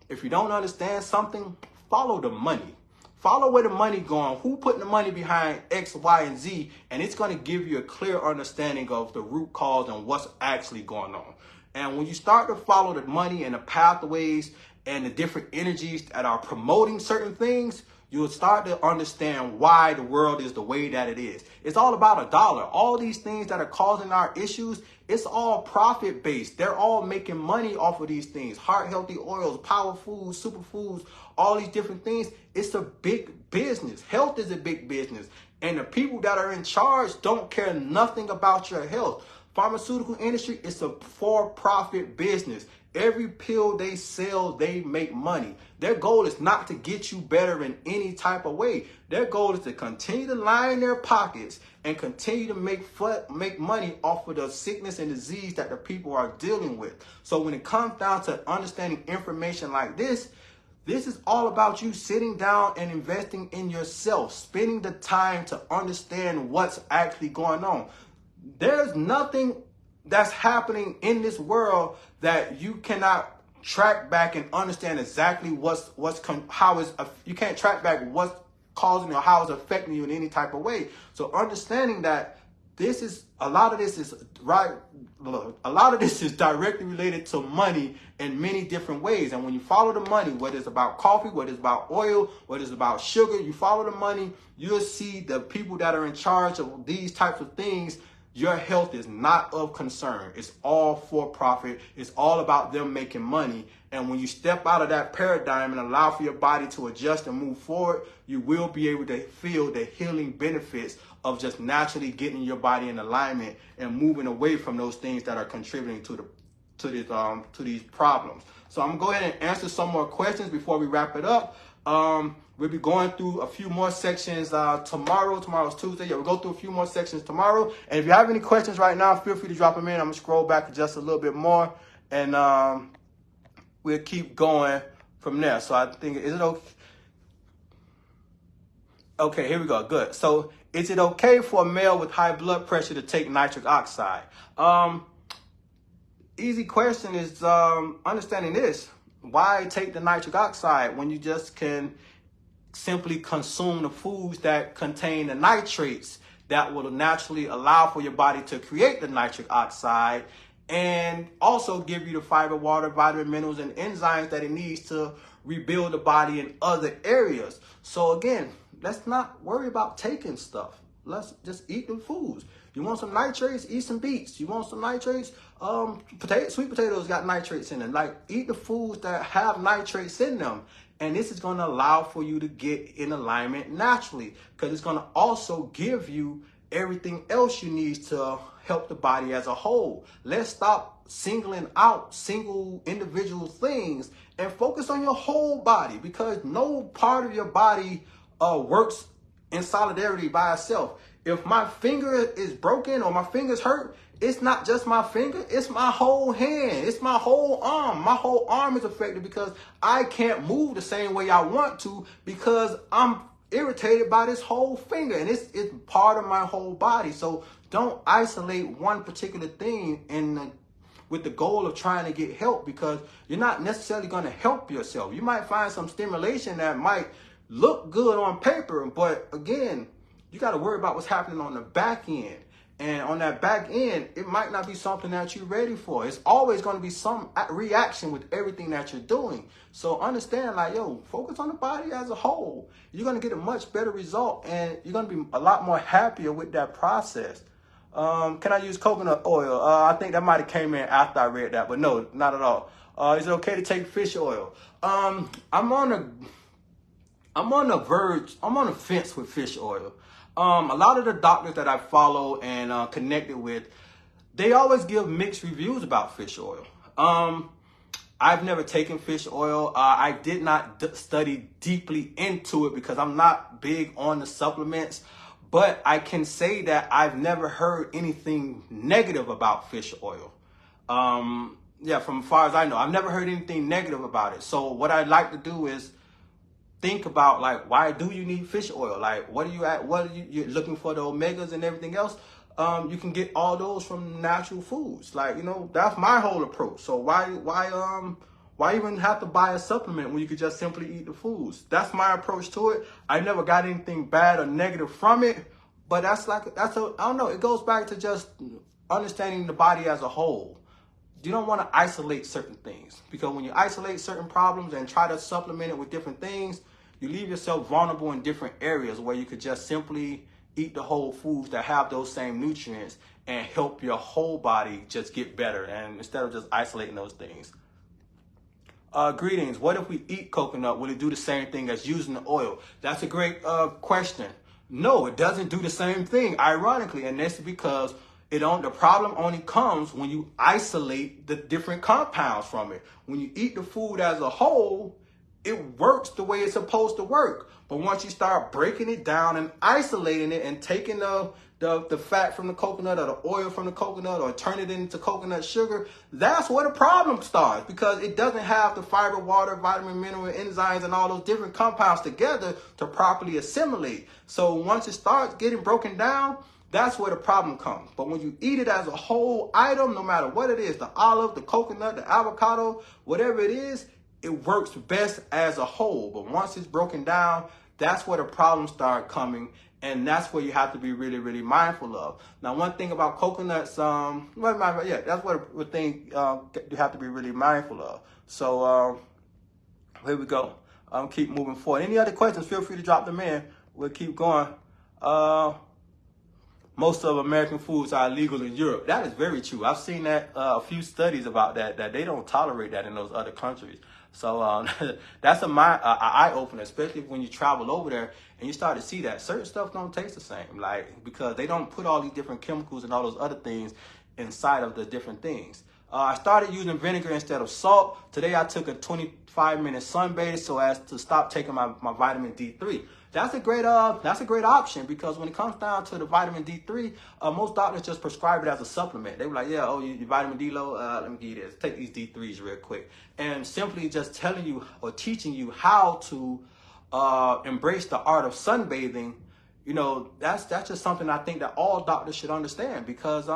if you don't understand something, follow the money. Follow where the money going, who putting the money behind X, Y, and Z, and it's going to give you a clear understanding of the root cause and what's actually going on. And when you start to follow the money and the pathways and the different energies that are promoting certain things, you'll start to understand why the world is the way that it is. It's all about a dollar. All these things that are causing our issues, it's all profit based. They're all making money off of these things. Heart healthy oils, power foods, superfoods, all these different things. It's a big business. Health is a big business. And the people that are in charge don't care nothing about your health. Pharmaceutical industry is a for-profit business. Every pill they sell, they make money. Their goal is not to get you better in any type of way. Their goal is to continue to line their pockets and continue to make money off of the sickness and disease that the people are dealing with. So when it comes down to understanding information like this is all about you sitting down and investing in yourself, spending the time to understand what's actually going on. There's nothing that's happening in this world that you cannot track back and understand exactly you can't track back what's causing or how it's affecting you in any type of way. So understanding that a lot of this is directly related to money in many different ways. And when you follow the money, whether it's about coffee, whether it's about oil, whether it's about sugar, you follow the money, you'll see the people that are in charge of these types of things. Your health is not of concern. It's all for profit. It's all about them making money. And when you step out of that paradigm and allow for your body to adjust and move forward, you will be able to feel the healing benefits of just naturally getting your body in alignment and moving away from those things that are contributing to these problems. So I'm gonna go ahead and answer some more questions before we wrap it up. We'll be going through a few more sections tomorrow. Tomorrow's Tuesday. Yeah, we'll go through a few more sections tomorrow. And if you have any questions right now, feel free to drop them in. I'm going to scroll back just a little bit more. And we'll keep going from there. So I think, is it okay? Okay, here we go. Good. So is it okay for a male with high blood pressure to take nitric oxide? Easy question is understanding this. Why take the nitric oxide when you just can simply consume the foods that contain the nitrates that will naturally allow for your body to create the nitric oxide and also give you the fiber, water, vitamin, minerals, and enzymes that it needs to rebuild the body in other areas. So again, let's not worry about taking stuff. Let's just eat the foods. You want some nitrates? Eat some beets. You want some nitrates? Sweet potatoes got nitrates in them. Like, eat the foods that have nitrates in them. And this is going to allow for you to get in alignment naturally, because it's going to also give you everything else you need to help the body as a whole. Let's stop singling out single individual things and focus on your whole body, because no part of your body works in solidarity by itself. If my finger is broken or my finger's hurt, it's not just my finger, it's my whole hand, it's my whole arm. My whole arm is affected because I can't move the same way I want to because I'm irritated by this whole finger, and it's part of my whole body. So don't isolate one particular thing with the goal of trying to get help, because you're not necessarily going to help yourself. You might find some stimulation that might look good on paper, but again, you got to worry about what's happening on the back end. And on that back end, it might not be something that you're ready for. It's always going to be some reaction with everything that you're doing. So understand, like, focus on the body as a whole. You're going to get a much better result, and you're going to be a lot more happier with that process. Can I use coconut oil? I think that might have came in after I read that, but no, not at all. Is it okay to take fish oil? I'm on the fence with fish oil. A lot of the doctors that I follow and connected with, they always give mixed reviews about fish oil. I've never taken fish oil. I did not study deeply into it because I'm not big on the supplements, but I can say that I've never heard anything negative about fish oil. From as far as I know, I've never heard anything negative about it. So what I'd like to do is think about, like, why do you need fish oil? Like, you're looking for the omegas and everything else? You can get all those from natural foods. Like, that's my whole approach. So why Why even have to buy a supplement when you could just simply eat the foods? That's my approach to it. I never got anything bad or negative from it, but I don't know. It goes back to just understanding the body as a whole. You don't want to isolate certain things, because when you isolate certain problems and try to supplement it with different things, you leave yourself vulnerable in different areas where you could just simply eat the whole foods that have those same nutrients and help your whole body just get better, and instead of just isolating those things. Greetings. What if we eat coconut? Will it do the same thing as using the oil? That's a great question. No, it doesn't do the same thing, ironically, and that's because the problem only comes when you isolate the different compounds from it. When you eat the food as a whole, it works the way it's supposed to work. But once you start breaking it down and isolating it and taking the fat from the coconut or the oil from the coconut or turn it into coconut sugar, that's where the problem starts, because it doesn't have the fiber, water, vitamin, mineral, enzymes, and all those different compounds together to properly assimilate. So once it starts getting broken down, that's where the problem comes. But when you eat it as a whole item, no matter what it is, the olive, the coconut, the avocado, whatever it is, it works best as a whole. But once it's broken down, that's where the problems start coming, and that's where you have to be really, really mindful of. Now, one thing about coconuts, that's what the thing you have to be really mindful of. So here we go. Keep moving forward. Any other questions? Feel free to drop them in. We'll keep going. Most of American foods are illegal in Europe. That is very true. I've seen that a few studies about that they don't tolerate that in those other countries. So that's an eye opener, especially when you travel over there and you start to see that certain stuff don't taste the same, like, because they don't put all these different chemicals and all those other things inside of the different things. I started using vinegar instead of salt. Today I took a 25-minute sunbathe so as to stop taking my vitamin D3. That's a great option, because when it comes down to the vitamin D3, most doctors just prescribe it as a supplement. They were like, yeah, oh, your vitamin D low, let me give you this. Take these D3s real quick. And simply just telling you or teaching you how to embrace the art of sunbathing, you know, that's just something I think that all doctors should understand, because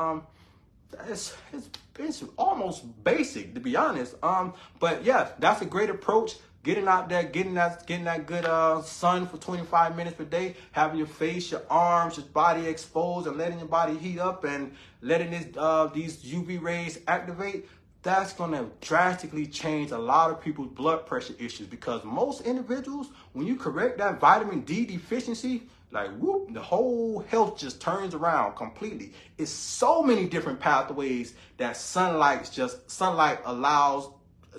it's almost basic, to be honest. But yeah, that's a great approach. Getting out there, getting that good sun for 25 minutes per day, having your face, your arms, your body exposed, and letting your body heat up and letting these UV rays activate. That's gonna drastically change a lot of people's blood pressure issues, because most individuals, when you correct that vitamin D deficiency, like whoop, the whole health just turns around completely. It's so many different pathways that sunlight allows,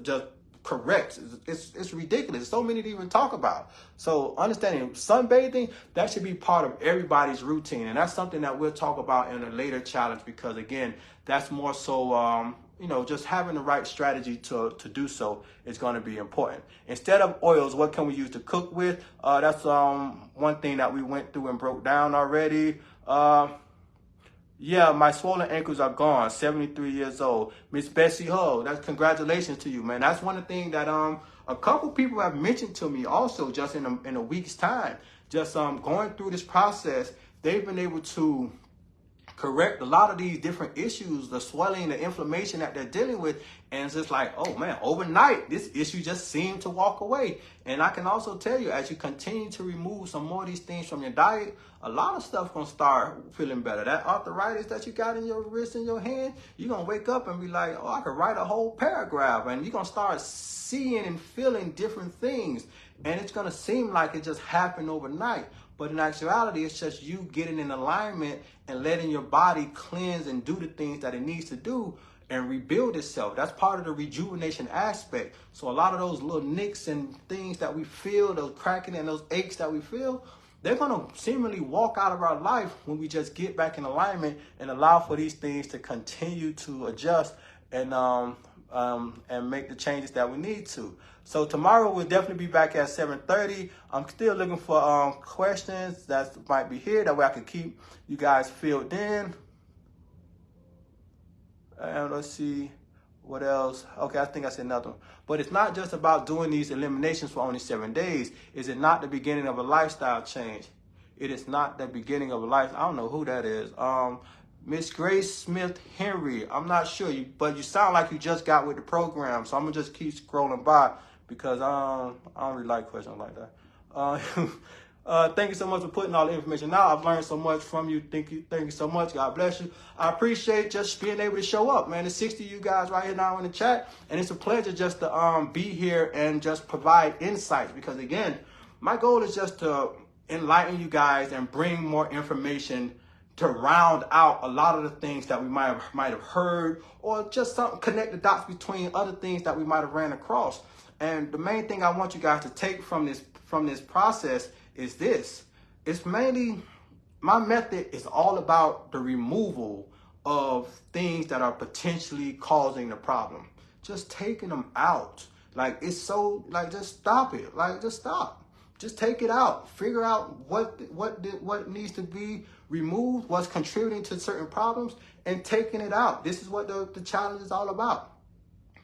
just corrects. It's ridiculous. So many to even talk about. So understanding sunbathing, that should be part of everybody's routine, and that's something that we'll talk about in a later challenge, because again, that's more so just having the right strategy to do so is going to be important. Instead of oils, what can we use to cook with? That's one thing that we went through and broke down already. Yeah, my swollen ankles are gone. 73 years old. Miss Bessie Ho, that's congratulations to you, man. That's one of the things that a couple people have mentioned to me also just in a week's time. Just going through this process, they've been able to correct a lot of these different issues, the swelling, the inflammation that they're dealing with. And it's just like, oh man, overnight, this issue just seemed to walk away. And I can also tell you, as you continue to remove some more of these things from your diet, a lot of stuff gonna start feeling better. That arthritis that you got in your wrist and your hand, you're gonna wake up and be like, oh, I could write a whole paragraph. And you're gonna start seeing and feeling different things. And it's gonna seem like it just happened overnight. But in actuality, it's just you getting in alignment and letting your body cleanse and do the things that it needs to do and rebuild itself. That's part of the rejuvenation aspect. So a lot of those little nicks and things that we feel, those cracking and those aches that we feel, they're going to seemingly walk out of our life when we just get back in alignment and allow for these things to continue to adjust and make the changes that we need to. So tomorrow we'll definitely be back at 7:30. I'm still looking for questions that might be here. That way I can keep you guys filled in. And let's see what else. Okay, I think I said another one. But it's not just about doing these eliminations for only 7 days. Is it not the beginning of a lifestyle change? It is not the beginning of a life. I don't know who that is. Miss Grace Smith Henry. I'm not sure, but you sound like you just got with the program, so I'm gonna just keep scrolling by because I don't really like questions like that. Thank you so much for putting all the information out. I've learned so much from you. Thank you so much. God bless you. I appreciate just being able to show up, man. There's 60 of you guys right here now in the chat, and it's a pleasure just to be here and just provide insights. Because again, my goal is just to enlighten you guys and bring more information to round out a lot of the things that we might have heard, or just something connect the dots between other things that we might have ran across. And the main thing I want you guys to take from this process is this. It's mainly, my method is all about the removal of things that are potentially causing the problem. Just taking them out. Like, it's so, like, just stop it. Like, just stop. Just take it out. Figure out what needs to be removed, what's contributing to certain problems, and taking it out. This is what the challenge is all about.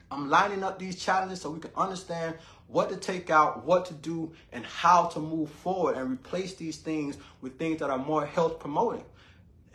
I'm lining up these challenges so we can understand what to take out, what to do, and how to move forward and replace these things with things that are more health promoting.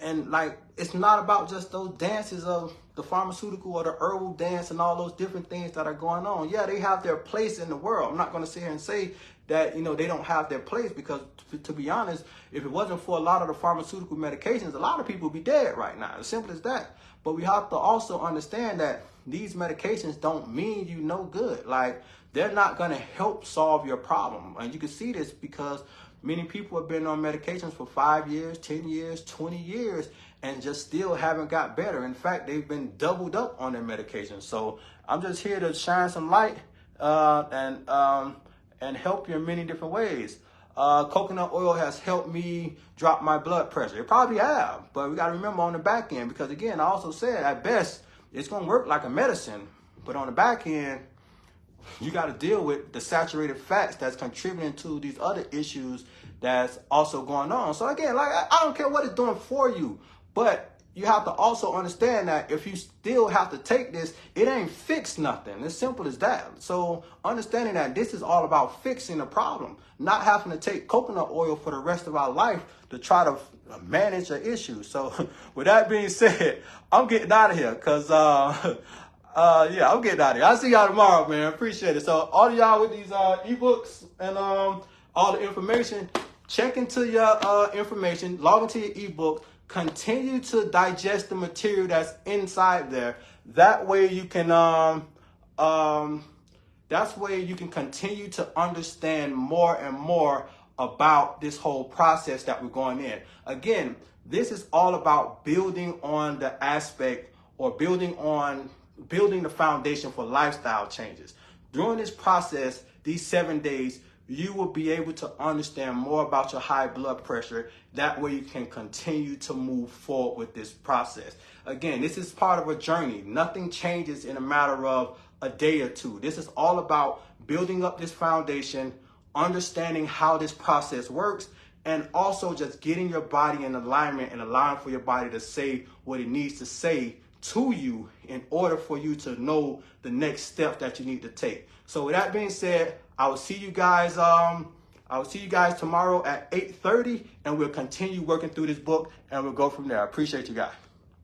And like, it's not about just those dances of the pharmaceutical or the herbal dance and all those different things that are going on. Yeah, they have their place in the world. I'm not going to sit here and say that, they don't have their place, because to be honest, if it wasn't for a lot of the pharmaceutical medications, a lot of people would be dead right now. As simple as that. But we have to also understand that these medications don't mean you no good. Like, they're not going to help solve your problem. And you can see this because many people have been on medications for 5 years, 10 years, 20 years, and just still haven't got better. In fact, they've been doubled up on their medications. So I'm just here to shine some light and help you in many different ways. Coconut oil has helped me drop my blood pressure. It probably have, but we got to remember on the back end, because again, I also said at best, it's going to work like a medicine, but on the back end, you got to deal with the saturated fats that's contributing to these other issues that's also going on. So again, like, I don't care what it's doing for you, but you have to also understand that if you still have to take this, it ain't fix nothing. As simple as that. So understanding that this is all about fixing the problem, not having to take coconut oil for the rest of our life to try to manage an issue. So with that being said, I'm getting out of here because, yeah, I'm getting out of here. I'll see y'all tomorrow, man. Appreciate it. So all of y'all with these ebooks and all the information, check into your information, log into your ebook. Continue to digest the material that's inside there. That way you can continue to understand more and more about this whole process that we're going in. Again, this is all about building on the aspect, or building the foundation for lifestyle changes. During this process, these 7 days, you will be able to understand more about your high blood pressure. That way you can continue to move forward with this process. Again, this is part of a journey. Nothing changes in a matter of a day or two. This is all about building up this foundation, understanding how this process works, and also just getting your body in alignment and allowing for your body to say what it needs to say to you in order for you to know the next step that you need to take. So with that being said, I will see you guys tomorrow at 8:30, and we'll continue working through this book, and we'll go from there. I appreciate you guys.